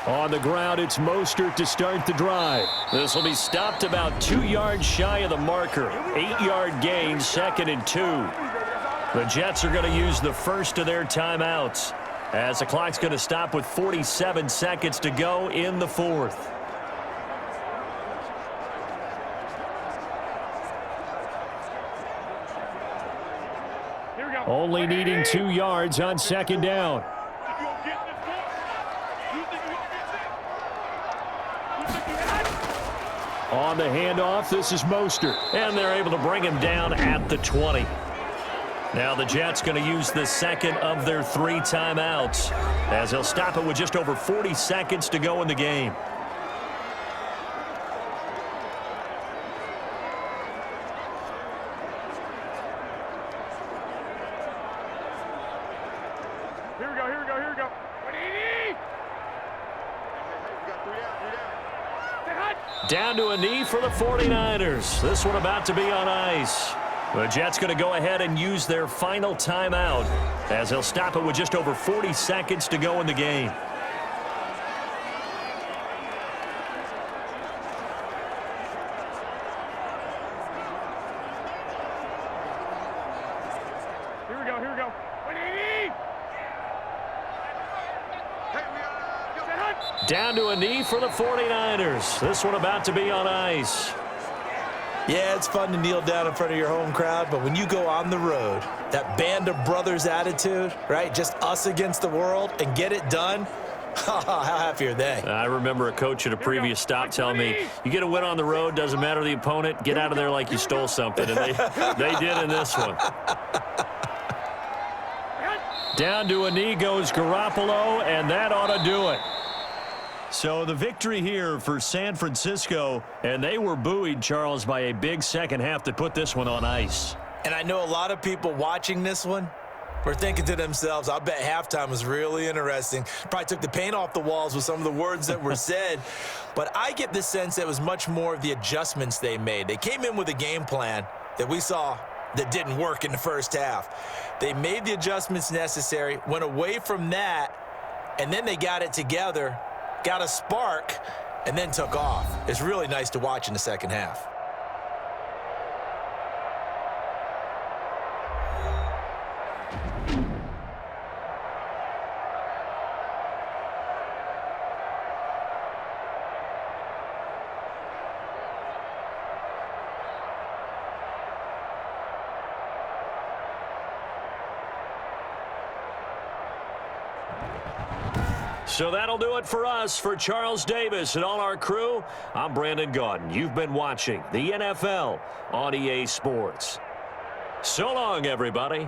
On the ground, it's Mostert to start the drive. This will be stopped about 2 yards shy of the marker. 8-yard gain, 2nd and 2. The Jets are going to use the first of their timeouts, as the clock's going to stop with 47 seconds to go in the 4th. Here we go. Only needing 2 yards on 2nd down. On the handoff, this is Mostert, and they're able to bring him down at the 20. Now the Jets going to use the second of their 3 timeouts, as they'll stop it with just over 40 seconds to go in the game. Here we go, here we go, here we go. What do you need? Down to a knee for the 49ers. This one about to be on ice. The Jets going to go ahead and use their final timeout, as they'll stop it with just over 40 seconds to go in the game. Here we go, here we go. What do you need? Down to a knee for the 49ers. This one about to be on ice. Yeah, it's fun to kneel down in front of your home crowd, but when you go on the road, that band of brothers attitude, right? Just us against the world and get it done. How happy are they? I remember a coach at a previous stop telling me, you get a win on the road, doesn't matter the opponent, get out of there like you stole something. And they did in this one. Down to a knee goes Garoppolo, and that ought to do it. So the victory here for San Francisco, and they were buoyed, Charles, by a big second half to put this one on ice. And I know a lot of people watching this one were thinking to themselves, I'll bet halftime was really interesting. Probably took the paint off the walls with some of the words that were said. But I get the sense that it was much more of the adjustments they made. They came in with a game plan that we saw that didn't work in the first half. They made the adjustments necessary, went away from that, and then they got it together, got a spark, and then took off. It's really nice to watch in the second half. So that'll do it for us. For Charles Davis and all our crew, I'm Brandon Gaudin. You've been watching the NFL on EA Sports. So long, everybody.